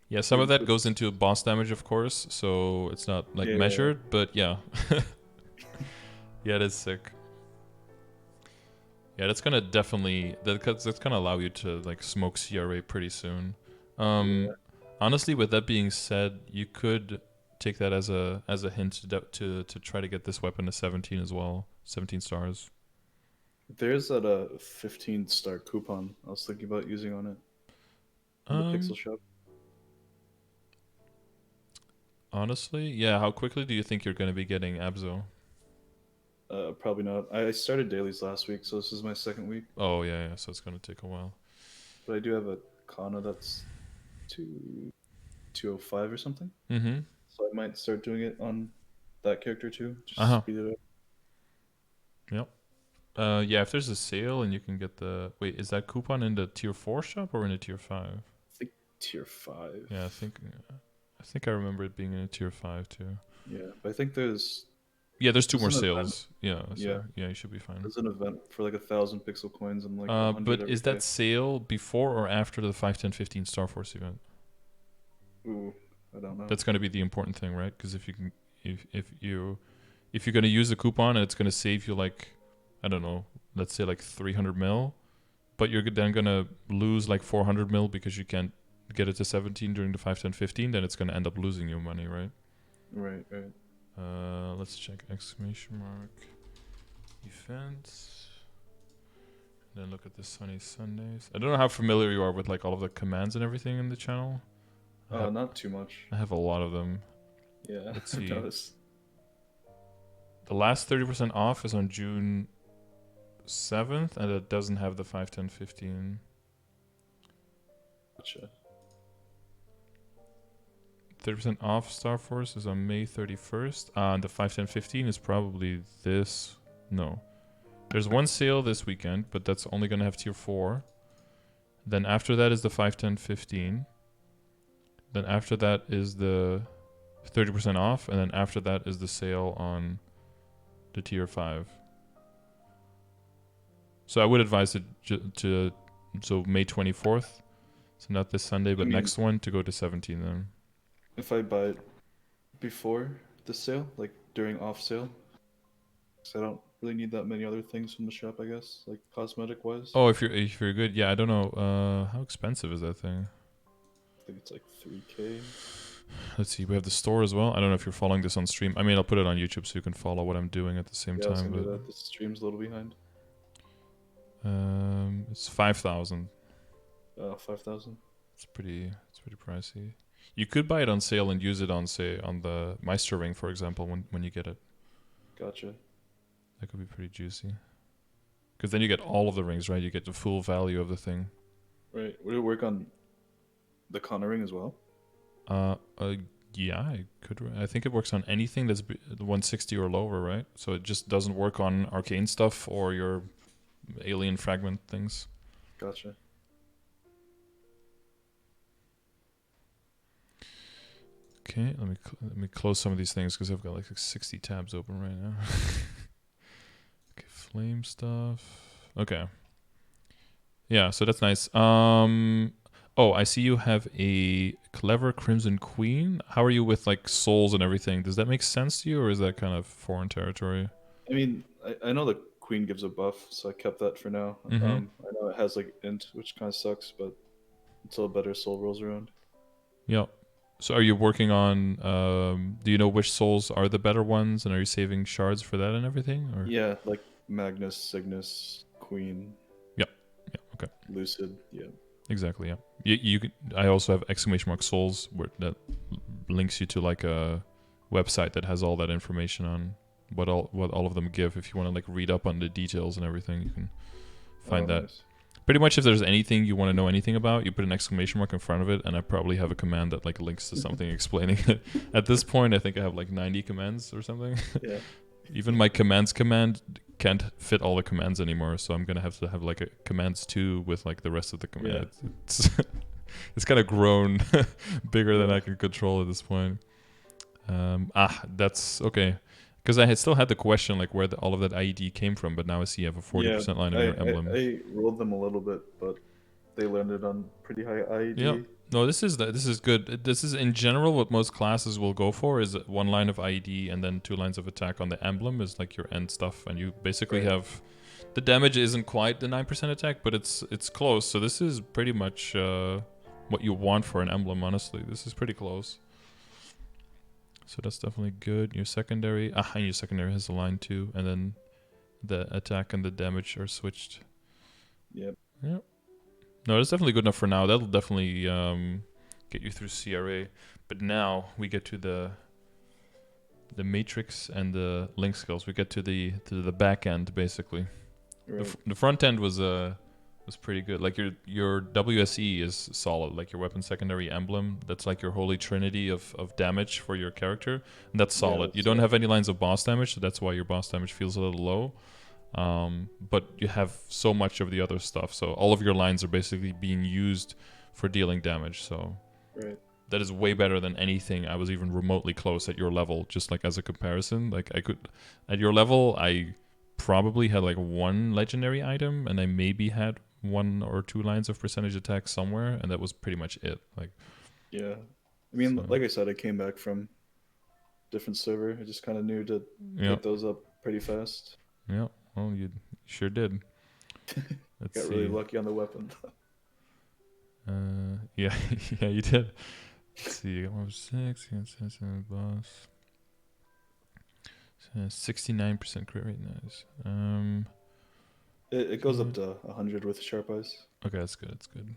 A: Yeah, some of that goes into boss damage, of course, so it's not like measured, but yeah. Yeah, it is sick. Yeah, that's gonna definitely that's gonna allow you to like smoke CRA pretty soon. Honestly, with that being said, you could take that as a hint to try to get this weapon to 17 as well, 17 stars.
B: There's that 15-star coupon I was thinking about using on it. In the Pixel Shop.
A: Honestly, yeah. How quickly do you think you're going to be getting Abzo?
B: Probably not. I started dailies last week, so this is my 2nd week.
A: Oh yeah. So it's going to take a while.
B: But I do have a Kana that's 205 or something.
A: Mm-hmm.
B: So I might start doing it on that character too. Just
A: Uh-huh.
B: speed it up.
A: Yep. Yeah, if there's a sale and you can get the... Wait, is that coupon in the tier 4 shop or in the tier 5?
B: I think tier 5.
A: Yeah, I think I remember it being in a tier 5 too.
B: Yeah, but I think there's...
A: Yeah, there's 2 more
B: an
A: sales.
B: event.
A: Yeah, so yeah, you should be fine.
B: There's an event for like 1,000 pixel coins and like 100
A: But
B: every
A: is that
B: day.
A: sale before or after the 5, 10, 15 Star Force event?
B: Ooh, I don't know.
A: That's going to be the important thing, right? Because if you're going to use the coupon and it's going to save you like, I don't know, let's say like 300 mil, but you're then going to lose like 400 mil because you can't get it to 17 during the 5, 10, 15, then it's going to end up losing you money, right?
B: Right.
A: Let's check exclamation mark events. Then look at the Sunny Sundays. I don't know how familiar you are with like all of the commands and everything in the channel.
B: Not too much.
A: I have a lot of them.
B: Yeah,
A: Let's see.
B: I've noticed.
A: The last 30% off is on June 7th, and it doesn't have the 5, 10, 15.
B: Gotcha.
A: 30% off Star Force is on May 31st. And the 5, 10, 15 is probably this. No. There's one sale this weekend, but that's only going to have tier 4. Then after that is the 5, 10, 15. Then after that is the 30% off. And then after that is the sale on the tier 5. So I would advise it so May 24th. So not this Sunday, but next one to go to 17 then.
B: If I buy it before the sale, like during off sale, because I don't really need that many other things from the shop, I guess, like cosmetic wise.
A: Oh, if you're good, yeah. I don't know. How expensive is that thing?
B: I think it's like 3K.
A: Let's see. We have the store as well. I don't know if you're following this on stream. I mean, I'll put it on YouTube so you can follow what I'm doing at the same
B: Yeah, I was
A: time.
B: gonna do that. The stream's a little behind.
A: It's 5,000.
B: 5,000.
A: It's pretty pricey. You could buy it on sale and use it on, say, on the Meister ring, for example, when you get it.
B: Gotcha.
A: That could be pretty juicy. Because then you get all of the rings, right? You get the full value of the thing.
B: Right. Would it work on the Connor ring as well?
A: Yeah, it could. I think it works on anything that's 160 or lower, right? So it just doesn't work on arcane stuff or your alien fragment things.
B: Gotcha.
A: Okay, let me close some of these things because I've got like 60 tabs open right now. Okay, flame stuff. Okay. Yeah, so that's nice. Oh, I see you have a clever Crimson Queen. How are you with like souls and everything? Does that make sense to you, or is that kind of foreign territory?
B: I mean, I know the Queen gives a buff, so I kept that for now.
A: Mm-hmm.
B: I know it has like int, which kind of sucks, but until a better soul rolls around.
A: Yeah. So are you working on, do you know which souls are the better ones, and are you saving shards for that and everything? Or?
B: Yeah, like Magnus, Cygnus, Queen.
A: Yeah, okay.
B: Lucid, yeah.
A: Exactly, yeah. You could, I also have exclamation mark souls that links you to like a website that has all that information on what all of them give. If you want to like read up on the details and everything, you can find that.
B: Nice.
A: Pretty much if there's anything you want to know anything about, you put an exclamation mark in front of it, and I probably have a command that like links to something explaining it. At this point, I think I have like 90 commands or something.
B: Yeah.
A: Even my commands command can't fit all the commands anymore, so I'm gonna have to have like a commands 2 with like the rest of the commands. Yeah. It's kind of grown bigger than I can control at this point. That's okay. Because I had still had the question like where all of that IED came from, but now I see you have a 40% line in your emblem.
B: I rolled them a little bit, but they landed on pretty high IED.
A: Yeah. No, this is good. This is in general what most classes will go for is 1 line of IED and then 2 lines of attack on the emblem is like your end stuff, and you basically have the damage isn't quite the 9% attack, but it's close. So this is pretty much what you want for an emblem. Honestly, this is pretty close. So that's definitely good. Your secondary, and your secondary has a line too, and then the attack and the damage are switched.
B: Yep.
A: Yep. No, that's definitely good enough for now. That'll definitely get you through CRA. But now we get to the matrix and the link skills. We get to the back end basically.
B: Right.
A: The front end was was pretty good. Like your WSE is solid. Like your weapon secondary emblem, that's like your holy trinity of damage for your character. And that's solid. You don't have any lines of boss damage, so that's why your boss damage feels a little low. But you have so much of the other stuff, so all of your lines are basically being used for dealing damage. So that is way better than anything I was even remotely close at your level. Just like as a comparison, like I could at your level, I probably had like one legendary item, and I maybe had 1 or 2 lines of percentage attack somewhere, and that was pretty much it. Like,
B: yeah, I mean, like I said, I came back from different server. I just kind of knew to pick those up pretty fast.
A: Yeah, well, you sure did.
B: Got really lucky on the weapon.
A: Yeah, yeah, you did. Let's see, 6, boss. 69% crit rate, nice.
B: It goes up to 100 with sharp eyes.
A: Okay, that's good. That's good.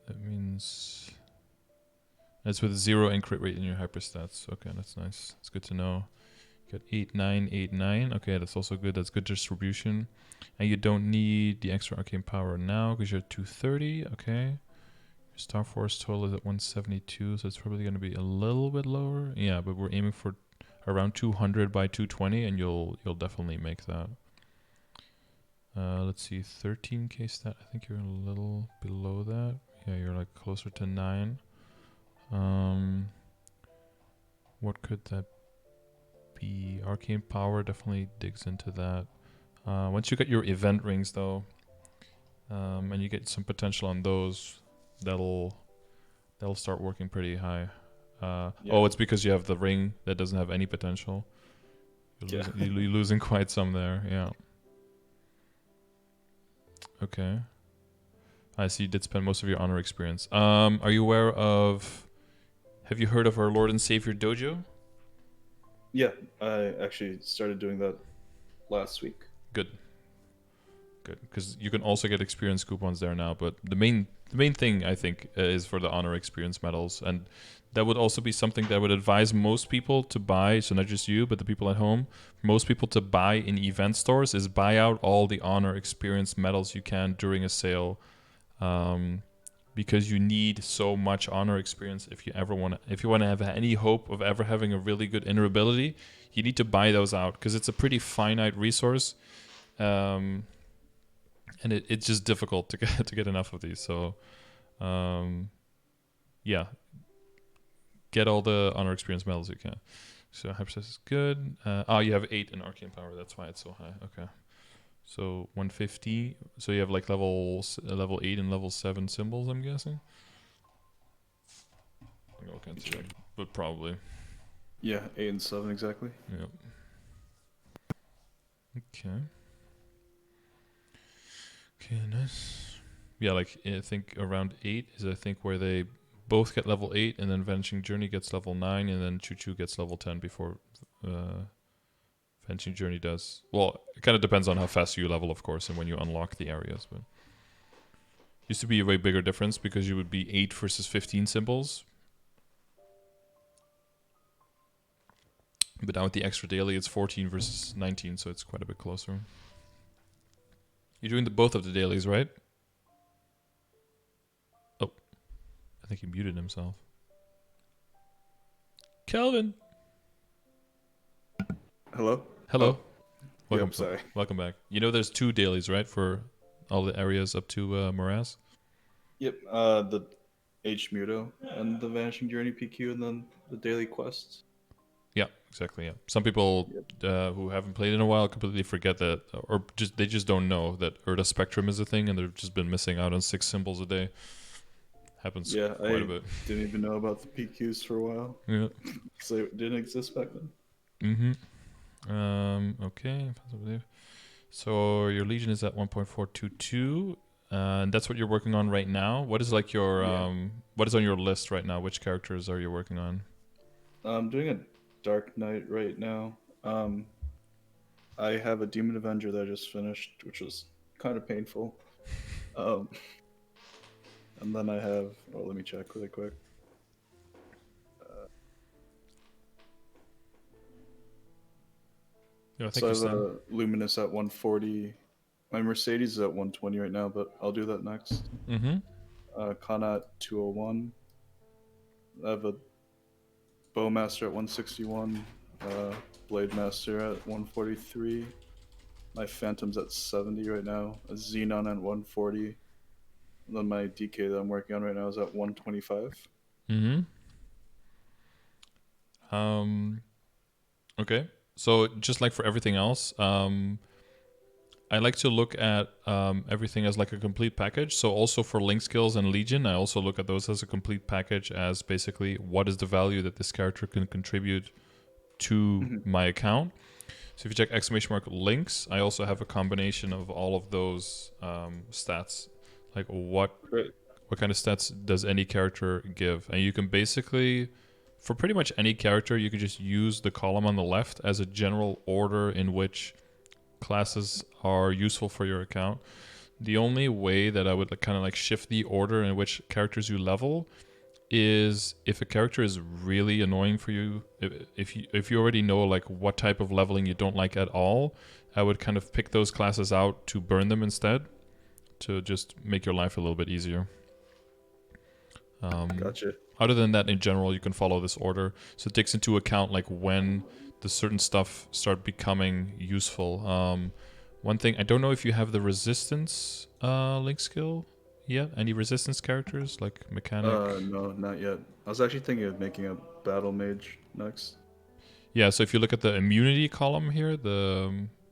A: That means that's with 0 and crit rate in your hyper stats. Okay, that's nice. That's good to know. You got 8, 9, 8, 9. Okay, that's also good. That's good distribution. And you don't need the extra arcane power now because you're at 230. Okay. Your Star Force total is at 172, so it's probably going to be a little bit lower. Yeah, but we're aiming for around 200 by 220, and you'll definitely make that. Let's see, 13k stat. I think you're a little below that. Yeah, you're like closer to 9. What could that be? Arcane power definitely digs into that. Once you get your event rings though, and you get some potential on those, that'll start working pretty high. Oh, it's because you have the ring that doesn't have any potential. You're losing quite some there. Yeah. Okay. I see you did spend most of your honor experience. Are you aware of... Have you heard of our Lord and Savior Dojo?
B: Yeah, I actually started doing that last week.
A: Good. Good, because you can also get experience coupons there now, but the main thing, I think, is for the honor experience medals, and that would also be something that I would advise most people to buy, so not just you, but the people at home, most people to buy in event stores is buy out all the honor experience medals you can during a sale, because you need so much honor experience if you want to have any hope of ever having a really good inner ability. You need to buy those out because it's a pretty finite resource, and it's just difficult to get enough of these. So, yeah, get all the honor experience medals you can. So hyperspace is good. You have 8 in arcane power. That's why it's so high. Okay. So 150. So you have like level 8 and level 7 symbols, I'm guessing. I can't see that, but probably.
B: Yeah, 8 and 7 exactly.
A: Yep. Okay. Okay, nice. Yeah, like I think around 8 is I think where they both get level 8, and then Vanishing Journey gets level 9, and then Choo Choo gets level 10 before Vanishing Journey does. Well, it kind of depends on how fast you level, of course, and when you unlock the areas. But used to be a way bigger difference because you would be 8 versus 15 symbols. But now with the extra daily, it's 14 versus 19, so it's quite a bit closer. You're doing both of the dailies, right? Oh, I think he muted himself. Kelvin!
B: Hello?
A: Hello.
B: Welcome. Yep, sorry.
A: Welcome back. You know there's 2 dailies, right? For all the areas up to Morass?
B: Yep, the H Muto and the Vanishing Journey PQ, and then the daily quests.
A: Yeah, exactly. Yeah, some people who haven't played in a while completely forget that, or they just don't know that Urda Spectrum is a thing, and they've just been missing out on 6 symbols a day. Happens quite a bit.
B: Didn't even know about the PQs for a while.
A: Yeah,
B: because they didn't exist back then.
A: Okay. So your Legion is at 1.422, and that's what you're working on right now. What is like your what is on your list right now? Which characters are you working on?
B: I'm doing a Dark Knight right now. I have a Demon Avenger that I just finished, which was kind of painful. And then I have... Oh, let me check really quick.
A: Yeah,
B: so I have a Luminous at 140, My Mercedes is at 120 right now, but I'll do that next. Kana at 201. I have a Bowmaster at 161. Blade Master at 143. My Phantom's at 70 right now. A Xenon at 140. And then my DK that I'm working on right now is at 125.
A: Okay. So just like for everything else, I like to look at everything as like a complete package. So also for Link skills and Legion, I also look at those as a complete package, as basically what is the value that this character can contribute to my account. So if you check !! links, I also have a combination of all of those stats. Like what kind of stats does any character give? And you can basically, for pretty much any character, you can just use the column on the left as a general order in which classes are useful for your account. The only way that I would kind of like shift the order in which characters you level is if a character is really annoying for you, if you already know like what type of leveling you don't like at all, I would kind of pick those classes out to burn them instead, to just make your life a little bit easier.
B: Gotcha.
A: Other than that, in general, you can follow this order. So it takes into account like when the certain stuff start becoming useful. One thing, I don't know if you have the resistance Link skill yet. Any resistance characters like mechanic?
B: No, not yet. I was actually thinking of making a battle mage next.
A: Yeah, so if you look at the immunity column here,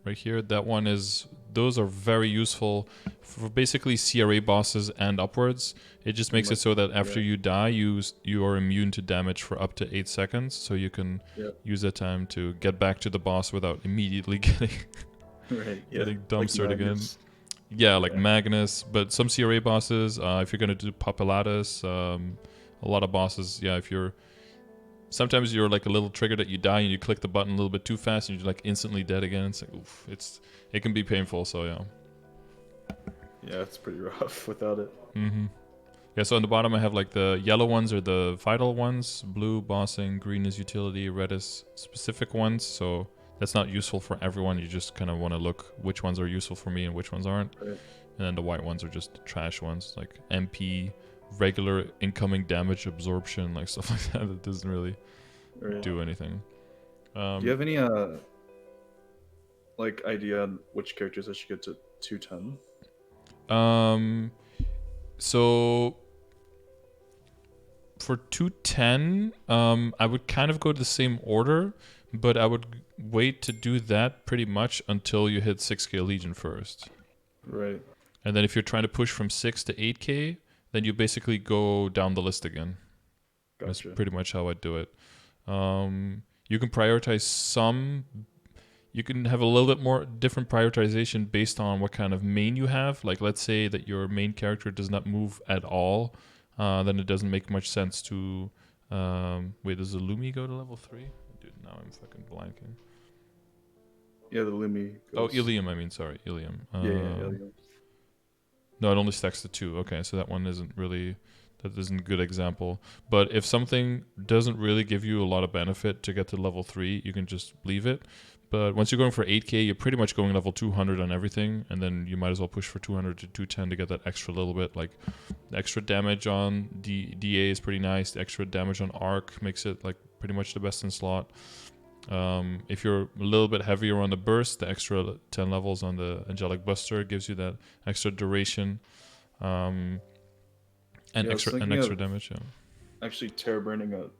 A: right here, that one is, those are very useful for basically CRA bosses and upwards. It just makes it so that after you die, you are immune to damage for up to 8 seconds, so you can use that time to get back to the boss without immediately getting getting dumpstered like again. Yeah, like Magnus, but some CRA bosses, if you're gonna do Papillatus, a lot of bosses, if you're, sometimes you're like a little triggered that you die and you click the button a little bit too fast and you're like instantly dead again. It's like, oof, it can be painful, so yeah.
B: Yeah, it's pretty rough without it.
A: Yeah, so on the bottom I have like the yellow ones are the vital ones, blue bossing, green is utility, red is specific ones, so that's not useful for everyone. You just kind of want to look which ones are useful for me and which ones aren't. Right. And then the white ones are just the trash ones, like MP, regular incoming damage absorption, like stuff like that. That doesn't really do anything.
B: Do you have any like idea on which characters I should get to 210?
A: So for 210, I would kind of go to the same order, but I would wait to do that pretty much until you hit 6k Legion first.
B: Right.
A: And then if you're trying to push from 6 to 8k, then you basically go down the list again.
B: Gotcha.
A: That's pretty much how I do it. You can prioritize some. You can have a little bit more different prioritization based on what kind of main you have. Like, let's say that your main character does not move at all, then it doesn't make much sense to... wait, does the Lumi go to level 3? Dude, now I'm fucking blanking.
B: Yeah, the Lumi goes...
A: Oh, Ilium, I mean, sorry, Ilium.
B: Ilium.
A: No, it only stacks to 2. Okay, so that one isn't really... That isn't a good example. But if something doesn't really give you a lot of benefit to get to level 3, you can just leave it. But once you're going for 8k, you're pretty much going level 200 on everything, and then you might as well push for 200 to 210 to get that extra little bit. Like, the extra damage on DA is pretty nice. The extra damage on Arc makes it like pretty much the best in slot. If you're a little bit heavier on the burst, the extra 10 levels on the Angelic Buster gives you that extra duration. And extra damage. Yeah.
B: Actually, terror burning a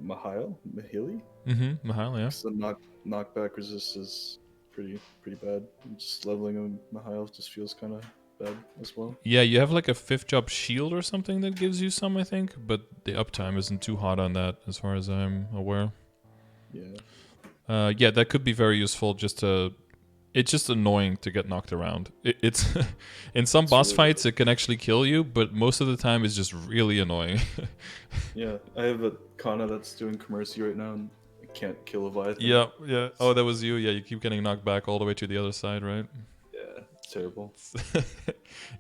B: Mahili.
A: Mahil, yeah.
B: So the knockback resist is pretty bad. Just leveling a Mahil just feels kind of bad as well.
A: Yeah, you have like a 5th job shield or something that gives you some, I think, but the uptime isn't too hot on that as far as I'm aware.
B: Yeah.
A: Yeah, that could be very useful just to... It's just annoying to get knocked around. It's in some boss fights, it can actually kill you, but most of the time it's just really annoying.
B: Yeah, I have a Kana that's doing Commercy right now, and I can't kill Leviathan.
A: Yeah. Oh, that was you. Yeah, you keep getting knocked back all the way to the other side, right?
B: Yeah, it's terrible.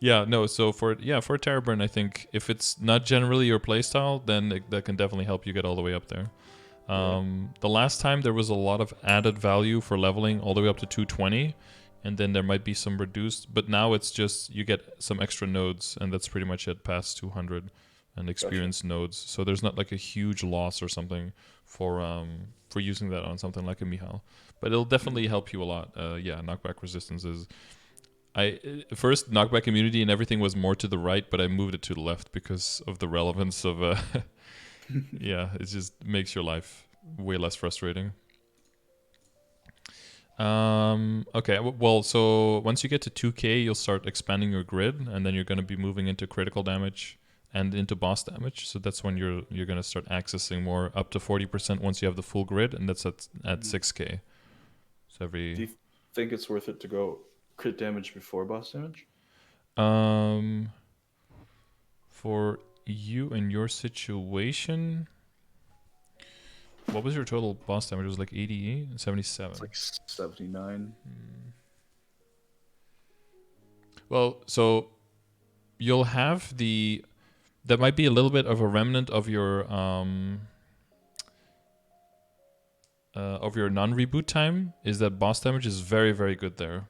A: Yeah, no. So for Terror Burn, I think if it's not generally your playstyle, then that can definitely help you get all the way up there. The last time there was a lot of added value for leveling all the way up to 220, and then there might be some reduced, but now it's just you get some extra nodes, and that's pretty much it past 200 and experience nodes. So there's not like a huge loss or something for using that on something like a Mihal, but it'll definitely help you a lot. Yeah, knockback resistance is. First knockback immunity and everything was more to the right, but I moved it to the left because of the relevance of yeah, it just makes your life way less frustrating. Okay, well, so once you get to 2k, you'll start expanding your grid, and then you're going to be moving into critical damage and into boss damage. So that's when you're going to start accessing more, up to 40% once you have the full grid, and that's at 6k. So
B: Do you think it's worth it to go crit damage before boss damage?
A: For you and your situation, what was your total boss damage? It was like 88, 77.
B: It's like 79.
A: Well, so you'll have that might be a little bit of a remnant of your non-reboot time, is that boss damage is very, very good there.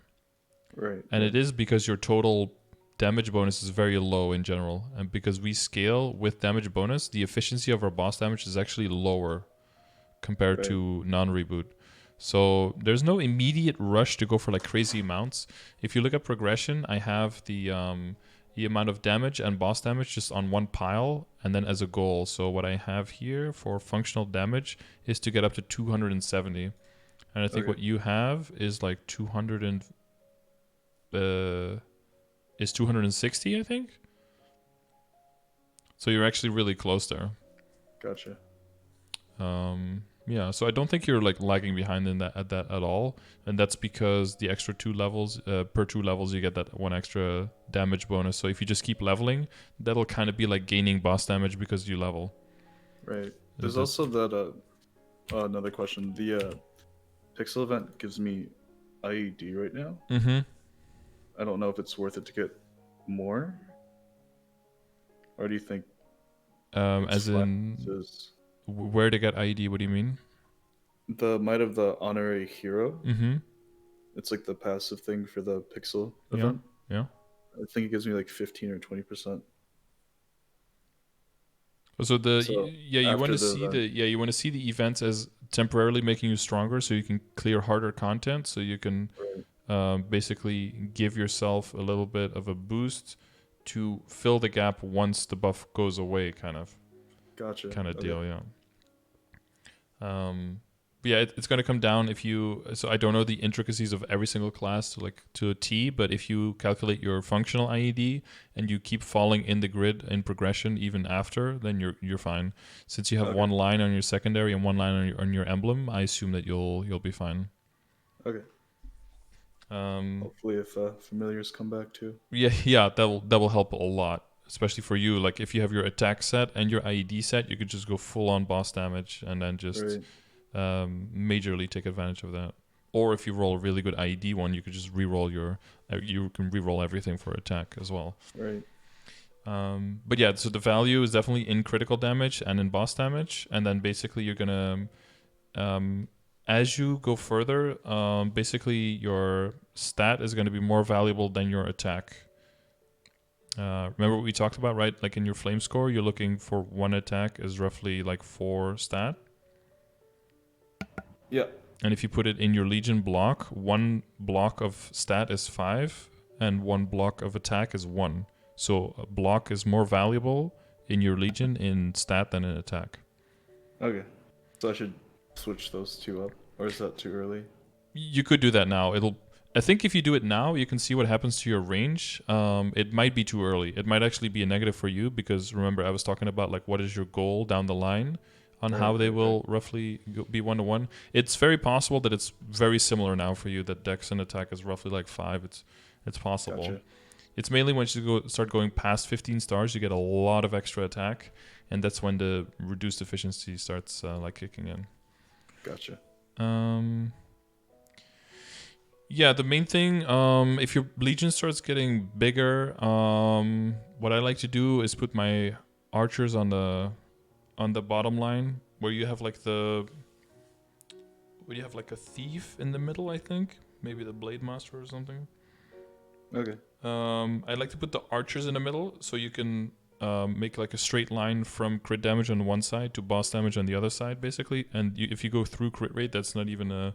B: Right.
A: And it is because your total damage bonus is very low in general. And because we scale with damage bonus, the efficiency of our boss damage is actually lower compared to non-reboot. So there's no immediate rush to go for like crazy amounts. If you look at progression, I have the amount of damage and boss damage just on one pile and then as a goal. So what I have here for functional damage is to get up to 270. And I think what you have is like 260, I think. So you're actually really close there.
B: Gotcha.
A: Yeah, so I don't think you're like lagging behind in that at all, and that's because the extra 2 levels per 2 levels you get that 1 extra damage bonus. So if you just keep leveling, that'll kind of be like gaining boss damage because you level.
B: Right. There's also that another question. The pixel event gives me IED right now.
A: Mm-hmm.
B: I don't know if it's worth it to get more, or do you think?
A: As in. Where to get IED? What do you mean?
B: The Might of the Honorary Hero.
A: Mm-hmm.
B: It's like the passive thing for the pixel event.
A: Yeah.
B: I think it gives me like 15 or 20%.
A: So you want to see
B: event.
A: you want to see the events as temporarily making you stronger, so you can clear harder content, so you can basically give yourself a little bit of a boost to fill the gap once the buff goes away, kind of.
B: Gotcha.
A: Kind of deal, yeah. But yeah, it's going to come down if you. So I don't know the intricacies of every single class to a T, but if you calculate your functional IED and you keep falling in the grid in progression even after, then you're fine. Since you have one line on your secondary and one line on your emblem, I assume that you'll be fine.
B: Okay. Hopefully, if familiars come back too.
A: Yeah, that will help a lot. Especially for you, like if you have your attack set and your IED set, you could just go full on boss damage and then just majorly take advantage of that. Or if you roll a really good IED one, you could just reroll you can reroll everything for attack as well.
B: Right.
A: But yeah, so the value is definitely in critical damage and in boss damage, and then basically you're gonna, as you go further, basically your stat is gonna be more valuable than your attack. Remember what we talked about, right? Like in your flame score, you're looking for 1 attack is roughly like 4 stat.
B: Yeah.
A: And if you put it in your Legion block, 1 block of stat is 5, and 1 block of attack is 1. So a block is more valuable in your Legion in stat than in attack. Okay.
B: So I should switch those 2 up, or is that too early?
A: You could do that now. I think if you do it now, you can see what happens to your range. It might be too early. It might actually be a negative for you because remember I was talking about like what is your goal down the line on how they will roughly be 1-to-1. It's very possible that it's very similar now for you, that Dex and attack is roughly like 5. It's possible. Gotcha. It's mainly once you start going past 15 stars, you get a lot of extra attack, and that's when the reduced efficiency starts like kicking in.
B: Gotcha.
A: Yeah, the main thing, if your Legion starts getting bigger, what I like to do is put my archers on the bottom line, where you have like a thief in the middle, I think. maybe the Blade Master or something.
B: Okay.
A: I like to put the archers in the middle, so you can make like a straight line from crit damage on one side to boss damage on the other side, basically. And if you go through crit rate, that's not even a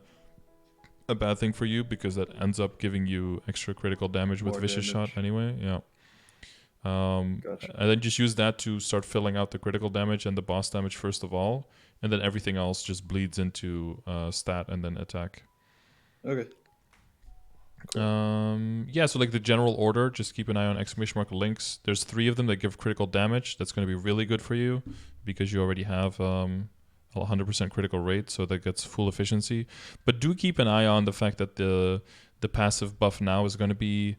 A: bad thing for you, because that ends up giving you extra critical damage with
B: More
A: Vicious
B: damage.
A: Shot anyway. Yeah.
B: Gotcha.
A: And then just use that to start filling out the critical damage and the boss damage first of all, and then everything else just bleeds into stat and then attack.
B: Okay. Cool.
A: Yeah, so like the general order, just keep an eye on exclamation mark links. There's 3 of them that give critical damage. That's going to be really good for you because you already have 100% critical rate, so that gets full efficiency. But do keep an eye on the fact that the passive buff now is going to be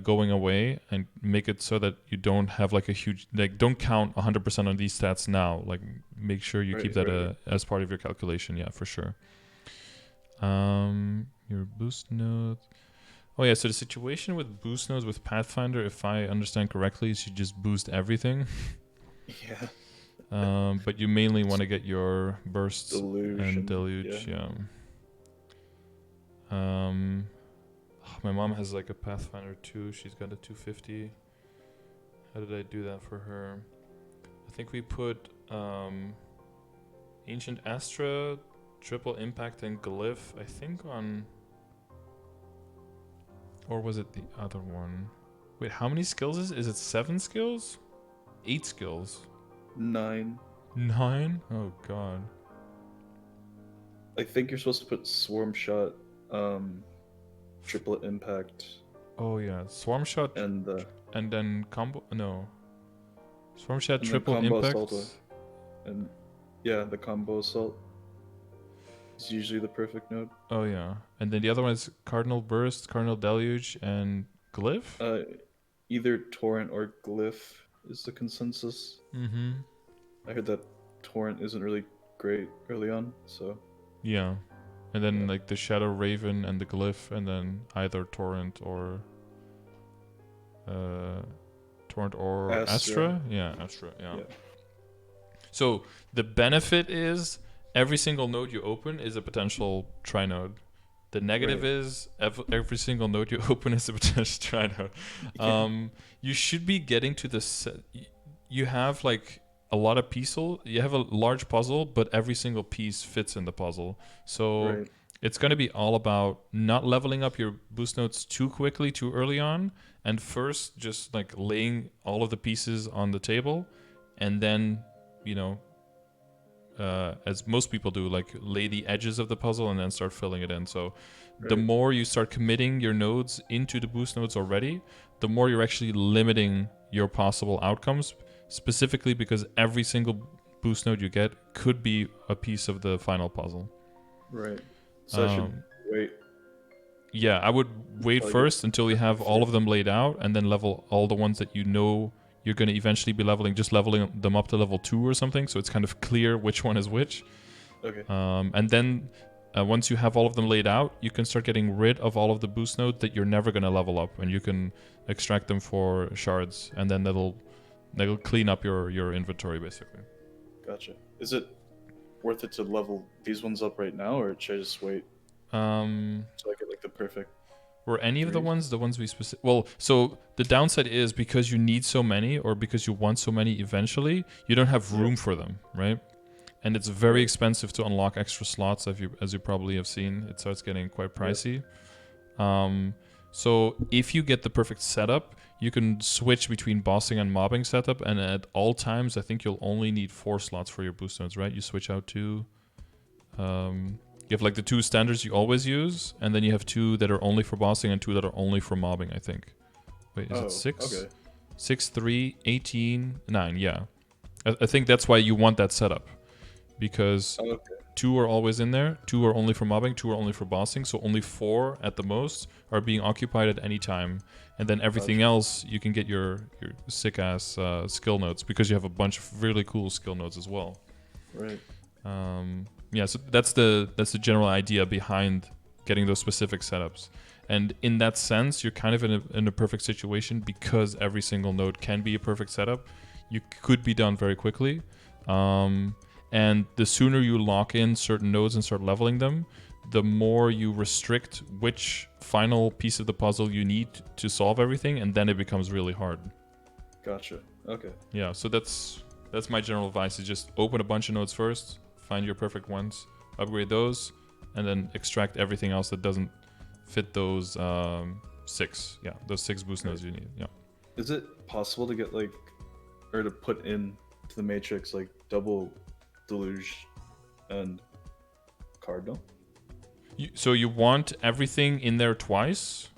A: going away, and make it so that you don't have like a huge, like, don't count 100% on these stats now. Like, make sure you keep that as part of your calculation. Yeah, for sure. Your boost node. Oh yeah, so the situation with boost nodes with Pathfinder, if I understand correctly, is you just boost everything.
B: Yeah.
A: But you mainly want to get your bursts
B: Deluge
A: and deluge. Yeah. My mom has like a Pathfinder 2. She's got a 250. How did I do that for her? I think we put Ancient Astra, Triple Impact, and Glyph, I think, on... Or was it the other one? Wait, how many skills is it? 7 skills? 8 skills?
B: 9.
A: 9? Oh god.
B: I think you're supposed to put Swarm Shot, Triplet Impact.
A: Oh yeah, Swarm Shot
B: and
A: then combo. No, Swarm Shot,
B: and
A: Triple
B: combo
A: Impact.
B: Assault, and yeah, the combo assault is usually the perfect node.
A: Oh yeah, and then the other one is Cardinal Burst, Cardinal Deluge, and Glyph.
B: Either Torrent or Glyph is the consensus.
A: Mm-hmm.
B: I heard that Torrent isn't really great early on, so
A: yeah, and then like the Shadow Raven and the Glyph, and then either Torrent or Astra. Yeah, Astra. Yeah. So the benefit is every single node you open is a potential tri-node. The negative is every single node you open is a potential tri-node. You should be getting to the set. You have like a lot of you have a large puzzle, but every single piece fits in the puzzle. So it's going to be all about not leveling up your boost nodes too quickly, too early on, and first just like laying all of the pieces on the table, and then, you know, as most people do, like lay the edges of the puzzle and then start filling it in. So the more you start committing your nodes into the boost nodes already, the more you're actually limiting your possible outcomes, specifically because every single boost node you get could be a piece of the final puzzle.
B: Right. So I should wait.
A: Yeah, I would wait first until you have all of them laid out, and then level all the ones that you know you're going to eventually be leveling, just leveling them up to level 2 or something, so it's kind of clear which one is which.
B: Okay.
A: And then once you have all of them laid out, you can start getting rid of all of the boost nodes that you're never going to level up, and you can extract them for shards, and then that'll clean up your inventory, basically.
B: Gotcha. Is it worth it to level these ones up right now, or should I just wait? So I get like the perfect...
A: Or any of the ones we specific. Well, so the downside is because you need so many, or because you want so many eventually, you don't have room for them, right? And it's very expensive to unlock extra slots, as you probably have seen. It starts getting quite pricey. So if you get the perfect setup, you can switch between bossing and mobbing setup, and at all times, I think you'll only need 4 slots for your boost nodes, right? You switch out 2. You have like the 2 standards you always use, and then you have 2 that are only for bossing and 2 that are only for mobbing, I think. Wait, is it 6?
B: Okay.
A: 6, 3, 18, 9, yeah. I think that's why you want that setup. Because 2 are always in there, 2 are only for mobbing, 2 are only for bossing, so only 4 at the most are being occupied at any time. And then everything else, you can get your sick-ass skill nodes, because you have a bunch of really cool skill nodes as well.
B: Right.
A: Yeah, so that's the general idea behind getting those specific setups. And in that sense, you're kind of in a perfect situation, because every single node can be a perfect setup. You could be done very quickly. And the sooner you lock in certain nodes and start leveling them, the more you restrict which final piece of the puzzle you need to solve everything, and then it becomes really hard.
B: Gotcha. Okay.
A: Yeah, so that's my general advice, is just open a bunch of nodes first, find your perfect ones, upgrade those, and then extract everything else that doesn't fit those 6. Yeah, those 6 boost nodes you need. Yeah.
B: Is it possible to get like, or to put in to the matrix like double deluge and cardinal?
A: So you want everything in there twice,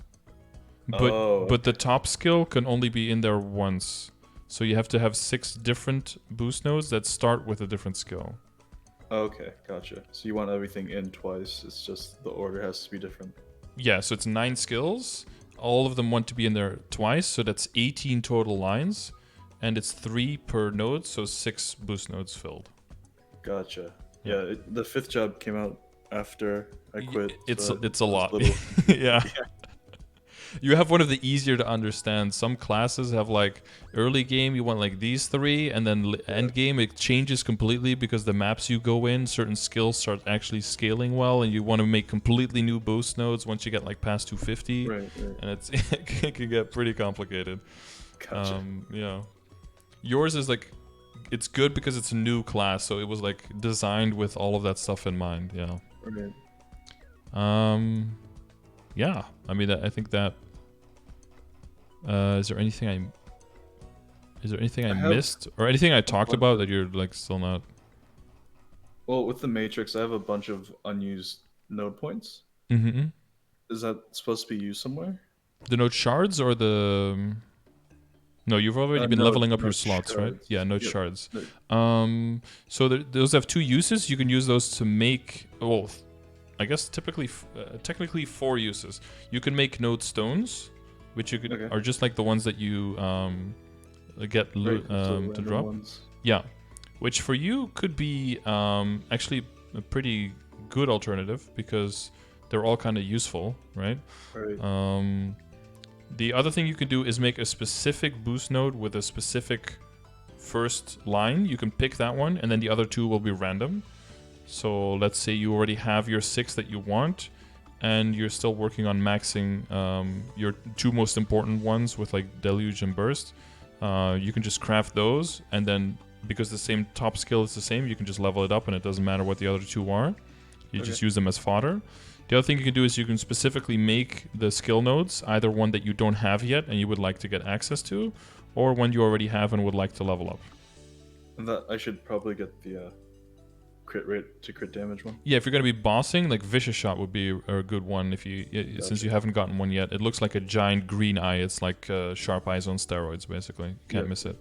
A: but the top skill can only be in there once. So you have to have 6 different boost nodes that start with a different skill.
B: Okay, gotcha. So you want everything in twice. It's just the order has to be different.
A: Yeah, so it's 9 skills. All of them want to be in there twice, so that's 18 total lines, and it's 3 per node, so 6 boost nodes filled.
B: Gotcha. Yeah, the 5th job came out after I quit.
A: It's a lot. Yeah. You have one of the easier to understand. Some classes have like early game you want like these 3, and then end game it changes completely because the maps you go in, certain skills start actually scaling well, and you want to make completely new boost nodes once you get like past 250.
B: Right.
A: And it can get pretty complicated.
B: Gotcha.
A: Yeah. Yours is like, it's good because it's a new class, so it was like designed with all of that stuff in mind. Yeah.
B: Right.
A: Yeah. I mean, I think that. Is there anything I missed, or anything I talked about that you're like still not?
B: Well, with the matrix, I have a bunch of unused node points.
A: Mm-hmm.
B: Is that supposed to be used somewhere?
A: The node shards or the? No, you've already been leveling up your slots,
B: shards.
A: right? Yeah, node shards.
B: No.
A: So those have 2 uses. You can use those to make. Well, I guess technically 4 uses. You can make node stones, which you could are just like the ones that you get to drop.
B: Ones.
A: Yeah, which for you could be actually a pretty good alternative because they're all kind of useful, right?
B: Right.
A: The other thing you can do is make a specific boost node with a specific first line. You can pick that one, and then the other 2 will be random. So let's say you already have your 6 that you want, and you're still working on maxing your 2 most important ones with like Deluge and Burst. You can just craft those, and then because the same top skill is the same, you can just level it up, and it doesn't matter what the other 2 are. You just use them as fodder. The other thing you can do is you can specifically make the skill nodes, either one that you don't have yet and you would like to get access to, or one you already have and would like to level up.
B: And that I should probably get the crit rate to crit damage one.
A: Yeah, if you're going to be bossing, like Vicious Shot would be a good one if you since you haven't gotten one yet. It looks like a giant green eye. It's like Sharp Eyes on steroids, basically. Can't miss it.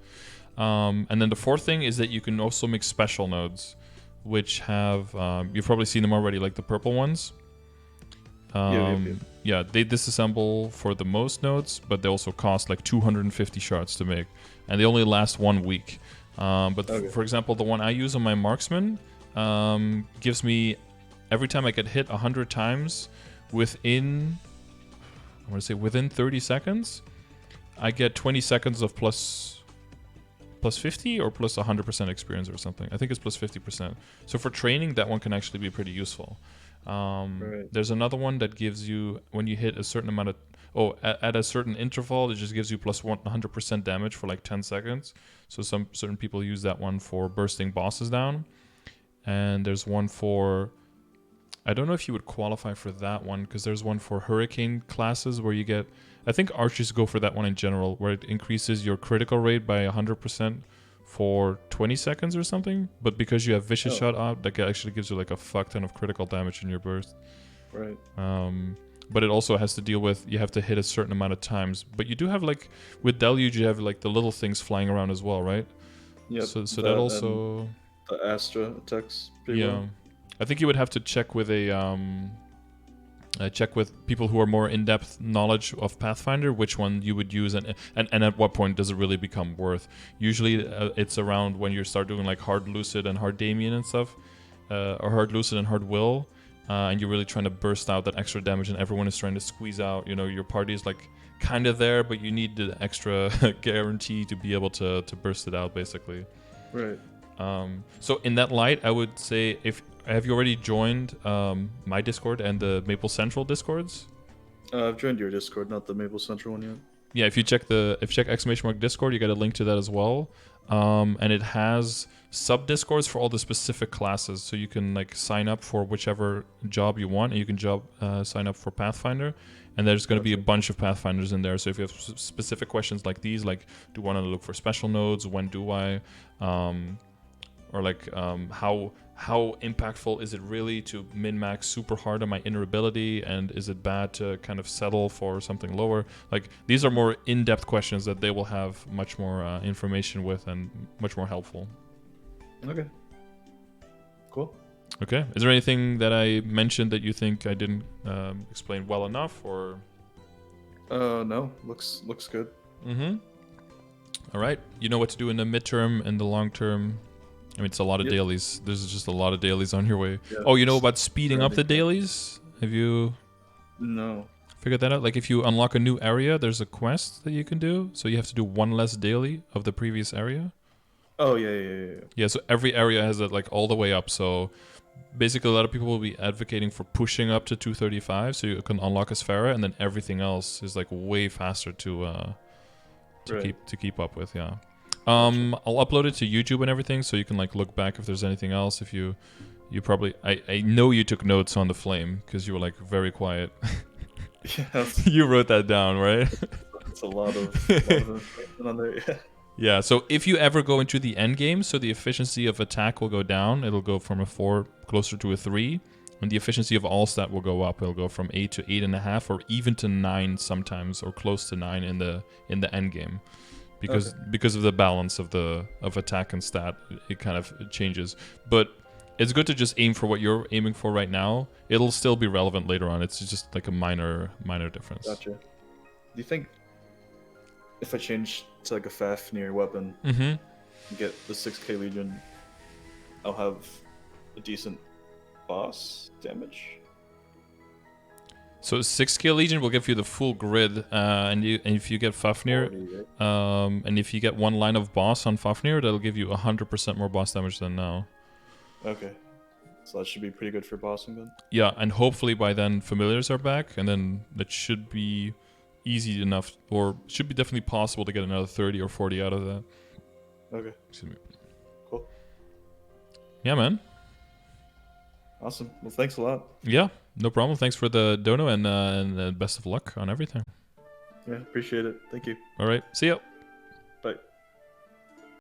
A: And then the 4th thing is that you can also make special nodes, which have, you've probably seen them already, like the purple ones. Yeah, they disassemble for the most nodes, but they also cost like 250 shards to make, and they only last 1 week. For example, the one I use on my marksman gives me, every time I get hit 100 times within 30 seconds, I get 20 seconds of plus 50 or plus 100% experience or something. I think it's plus 50%. So for training, that one can actually be pretty useful. There's another one that gives you, when you hit a certain amount of, at a certain interval, it just gives you plus 100% damage for like 10 seconds. So some certain people use that one for bursting bosses down. And there's one for, I don't know if you would qualify for that one, because there's one for hurricane classes where you get, I think archers go for that one in general, where it increases your critical rate by 100% for 20 seconds or something, but because you have Vicious Shot out, that actually gives you like a fuck ton of critical damage in your burst.
B: Right.
A: But it also has to deal with, you have to hit a certain amount of times. But you do have like, with Deluge, you have like the little things flying around as well, right?
B: Yeah.
A: So that also...
B: The Astra attacks
A: pretty well. I think you would have to check with check with people who are more in-depth knowledge of Pathfinder, which one you would use, and at what point does it really become worth. Usually it's around when you start doing like Hard Lucid and Hard Damien and stuff, or Hard Lucid and Hard Will, and you're really trying to burst out that extra damage, and everyone is trying to squeeze out, your party is like kind of there, but you need the extra guarantee to be able to burst it out, basically.
B: Right.
A: So in that light, I would say, if have you already joined my Discord and the Maple Central Discords?
B: I've joined your Discord, not the Maple Central one yet.
A: Yeah, if you check !Discord, you get a link to that as well. And it has sub Discords for all the specific classes, so you can like sign up for whichever job you want, and you can sign up for Pathfinder. And there's going to be a bunch of Pathfinders in there. So if you have specific questions like these, like do I want to look for special nodes? When do I? Or like how impactful is it really to min-max super hard on my inner ability? And is it bad to kind of settle for something lower? Like these are more in-depth questions that they will have much more information with and much more helpful.
B: Okay. Cool.
A: Okay. Is there anything that I mentioned that you think I didn't explain well enough, or?
B: No. Looks good.
A: Mm-hmm. All right. You know what to do in the midterm and the long term. I mean, it's a lot of dailies. There's just a lot of dailies on your way. Yeah, oh, you know about speeding up the dailies? Have you?
B: No.
A: Figured that out? Like if you unlock a new area, there's a quest that you can do. So you have to do one less daily of the previous area.
B: Oh, yeah.
A: Yeah, so every area has it like all the way up. So basically a lot of people will be advocating for pushing up to 235 so you can unlock a Sphera, and then everything else is like way faster to keep up with, yeah. I'll upload it to YouTube and everything, so you can like look back if there's anything else. If you probably I know you took notes on the flame because you were like very quiet.
B: Yeah,
A: you wrote that down, right?
B: It's a lot of information on there. Yeah.
A: Yeah. So if you ever go into the end game, so the efficiency of attack will go down. It'll go from a 4 closer to a 3, and the efficiency of all stat will go up. It'll go from 8 to 8.5, or even to 9 sometimes, or close to 9 in the end game. Because of the balance of attack and stat, it kind of changes. But it's good to just aim for what you're aiming for right now. It'll still be relevant later on. It's just like a minor difference.
B: Gotcha. Do you think if I change to like a Fafnir weapon
A: mm-hmm.
B: and get the 6k Legion, I'll have a decent boss damage?
A: So 6k Legion will give you the full grid, and if you get Fafnir, and if you get one line of boss on Fafnir, that'll give you 100% more boss damage than now.
B: Okay, so that should be pretty good for bossing then.
A: Yeah, and hopefully by then familiars are back, and then that should be easy enough, or should be definitely possible to get another 30 or 40 out of that.
B: Okay.
A: Excuse me.
B: Cool.
A: Yeah, man.
B: Awesome. Well, thanks a lot.
A: Yeah, no problem. Thanks for the dono, and best of luck on everything.
B: Yeah, appreciate it. Thank you.
A: All right. See ya.